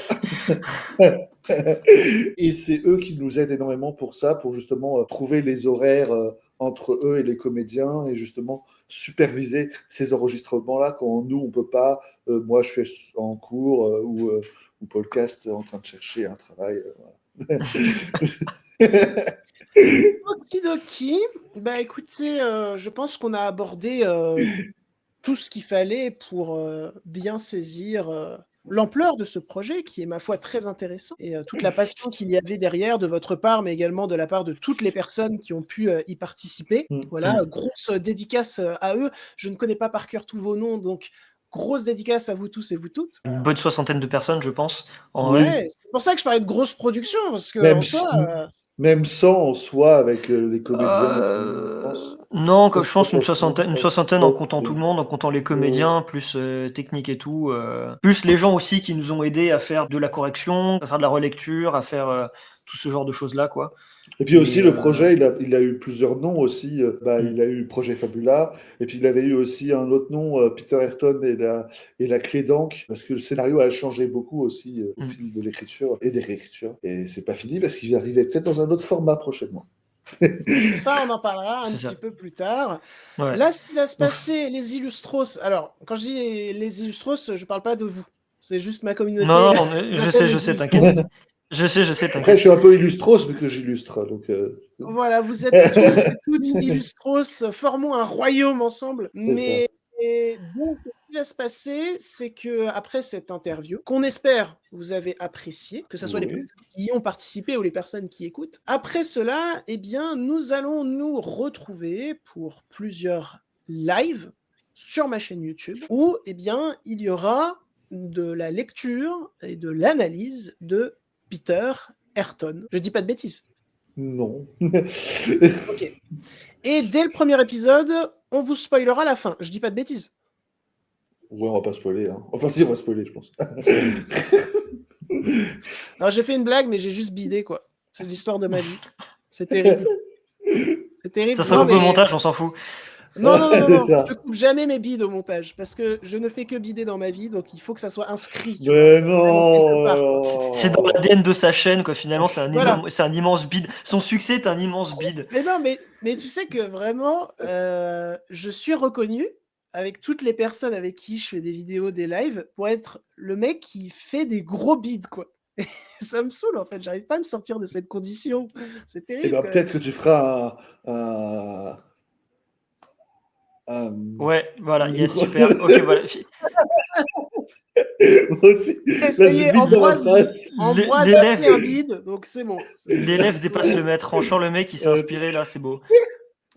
Et c'est eux qui nous aident énormément pour ça, pour justement trouver les horaires entre eux et les comédiens, et justement superviser ces enregistrements-là quand nous, on peut pas. Moi, je suis en cours ou Paul Cast en train de chercher un travail. Okidoki. Bah écoutez, je pense qu'on a abordé tout ce qu'il fallait pour bien saisir l'ampleur de ce projet qui est, ma foi, très intéressant et toute la passion qu'il y avait derrière de votre part, mais également de la part de toutes les personnes qui ont pu y participer. Voilà, grosse dédicace à eux. Je ne connais pas par cœur tous vos noms, donc grosse dédicace à vous tous et vous toutes. Une bonne 60aine de personnes, je pense. En Oui. vrai. Ouais, c'est pour ça que je parlais de grosse production, parce que Même en soi, Même sans en soi avec les comédiens. Je pense. Non, comme Parce je pense que- une soixantaine en comptant tout le monde, en comptant les comédiens, plus technique et tout, plus les gens aussi qui nous ont aidés à faire de la correction, à faire de la relecture, à faire tout ce genre de choses-là, quoi. Et puis aussi, Et, le projet, il a eu plusieurs noms aussi. Il Mm. a eu Projet Fabula, et puis il avait eu aussi un autre nom, Peter Ayrton et la Clé d'encre, parce que le scénario a changé beaucoup aussi au fil de l'écriture et des réécritures. Et c'est pas fini, parce qu'il va arriver peut-être dans un autre format prochainement. ça, on en parlera un C'est ça. petit peu plus tard. Ouais. Là, ce qui va se passer, les Illustros. Alors, quand je dis les Illustros, je parle pas de vous. C'est juste ma communauté. Non, mais je sais, t'inquiète. Je sais, Après, je t'inquiète. suis un peu illustros vu que j'illustre. Donc, Voilà, vous êtes tous et toutes Illustros, formons un royaume ensemble. Mais donc, ce qui va se passer, c'est que après cette interview, qu'on espère vous avez apprécié, que ce soit les Oui. personnes qui y ont participé ou les personnes qui écoutent. Après cela, eh bien, nous allons nous retrouver pour plusieurs lives sur ma chaîne YouTube où, eh bien, il y aura de la lecture et de l'analyse de Peter Ayrton. Je dis pas de bêtises. Non. Ok. Et dès le premier épisode, on vous spoilera la fin. Je dis pas de bêtises. Ouais, on va pas spoiler. Hein. Enfin, si, on va spoiler, je pense. Alors j'ai fait une blague, mais j'ai juste bidé, quoi. C'est l'histoire de ma vie. C'est terrible. C'est terrible. Ça sera Non, coupé au mais- montage, on s'en fout. Non, C'est ça. je coupe jamais mes bides au montage parce que je ne fais que bider dans ma vie, donc il faut que ça soit inscrit. tu vois. Mais Vraiment quelque part, quoi. non. C'est dans l'ADN de sa chaîne, quoi. Finalement, c'est Voilà. c'est un immense bide. Son succès est un immense bide. Mais non, mais tu sais que vraiment, je suis reconnu avec toutes les personnes avec qui je fais des vidéos, des lives, pour être le mec qui fait des gros bides, quoi. Et ça me saoule, en fait. J'arrive pas à me sortir de cette condition. C'est Eh terrible. ben, quand même. peut-être que tu feras Ouais, voilà, yes, super. Ok, voilà. Moi aussi. Eh, Là, ça y je est, vide dans ma Ambroise face. Ambroise a fait un bide, donc c'est bon. L'élève dépasse le maître. Franchement, le mec, il s'est inspiré, là, c'est beau.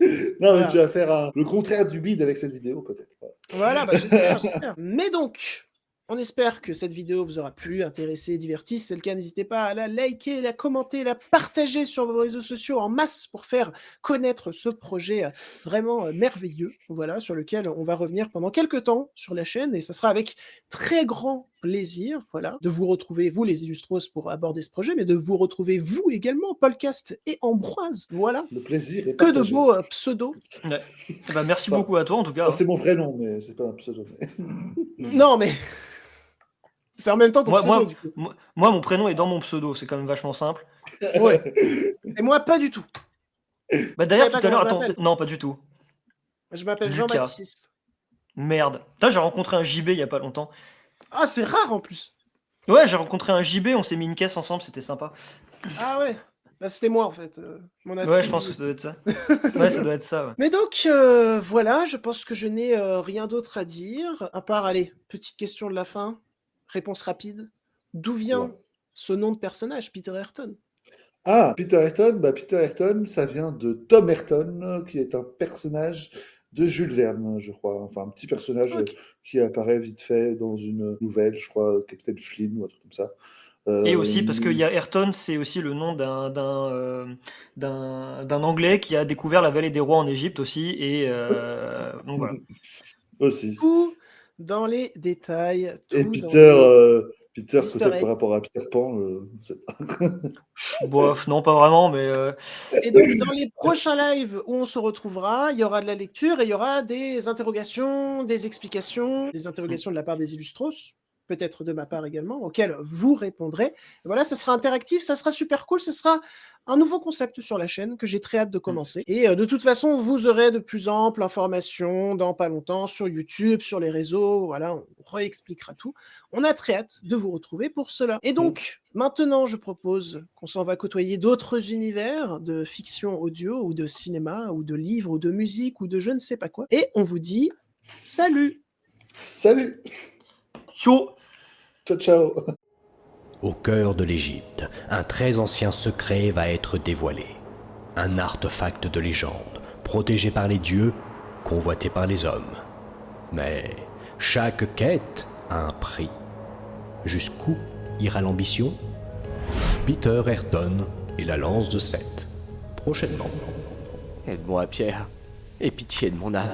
Non, Voilà. mais tu vas faire le contraire du bide avec cette vidéo, peut-être. Voilà, bah, j'espère. Mais donc, on espère que cette vidéo vous aura plu, intéressé, diverti. Si c'est le cas, n'hésitez pas à la liker, la commenter, la partager sur vos réseaux sociaux en masse pour faire connaître ce projet vraiment merveilleux, voilà, sur lequel on va revenir pendant quelques temps sur la chaîne et ça sera avec très grand plaisir, voilà, de vous retrouver, vous les Illustros, pour aborder ce projet, mais de vous retrouver, vous également, Podcast et Ambroise, voilà. Le plaisir est Que de partagé. beaux pseudos. Ouais. Bah, merci Enfin, beaucoup à toi, en tout cas. Ah, c'est mon vrai nom, mais c'est pas un pseudo. Non, mais... C'est en même temps ton pseudo, du coup. Moi, mon prénom est dans mon pseudo, c'est quand même vachement simple. Ouais. Et moi, pas du tout. Bah, d'ailleurs, savez pas tout à l'heure, comment je attends, m'appelle non, pas du tout. Je m'appelle Lucas. Jean-Baptiste. Merde. Putain, j'ai rencontré un JB il y a pas longtemps. Ah, c'est rare en plus. Ouais, j'ai rencontré un JB, on s'est mis une caisse ensemble, c'était sympa. Ah ouais. Bah, c'était moi en fait. Ouais, je pense que ça doit être ça. Ouais, ça doit être ça, ouais. Mais donc, voilà, je pense que je n'ai rien d'autre à dire, à part, allez, petite question de la fin, réponse rapide. D'où vient Ouais. ce nom de personnage, Peter Ayrton? Ah, Peter Ayrton, Peter Ayrton, ça vient de Tom Ayrton, qui est un personnage de Jules Verne, je crois. Enfin, un petit personnage Ok. qui apparaît vite fait dans une nouvelle, je crois, Captain Flynn ou un truc comme ça. Et aussi parce qu'il y a Ayrton, c'est aussi le nom d'un Anglais qui a découvert la vallée des rois en Égypte aussi. Et donc voilà. Aussi. Tout dans les détails. Et tout dans Peter, Easter peut-être eggs. par rapport à Peter Pan. Bof, non, pas vraiment, mais Et donc, dans les prochains lives où on se retrouvera, il y aura de la lecture et il y aura des interrogations, des explications, des interrogations de la part des Illustros, peut-être de ma part également, auxquelles vous répondrez. Et voilà, ça sera interactif, ça sera super cool, ce sera un nouveau concept sur la chaîne que j'ai très hâte de commencer. Et de toute façon, vous aurez de plus amples informations dans pas longtemps sur YouTube, sur les réseaux, voilà, on réexpliquera tout. On a très hâte de vous retrouver pour cela. Et donc, maintenant, je propose qu'on s'en va côtoyer d'autres univers de fiction audio ou de cinéma ou de livres ou de musique ou de je ne sais pas quoi. Et on vous dit salut! Salut! Ciao. Ciao, ciao. Au cœur de l'Égypte, un très ancien secret va être dévoilé. Un artefact de légende, protégé par les dieux, convoité par les hommes. Mais chaque quête a un prix. Jusqu'où ira l'ambition? Peter Ayrton et la lance de Seth. Prochainement. Aide-moi, Pierre. Aie pitié de mon âme.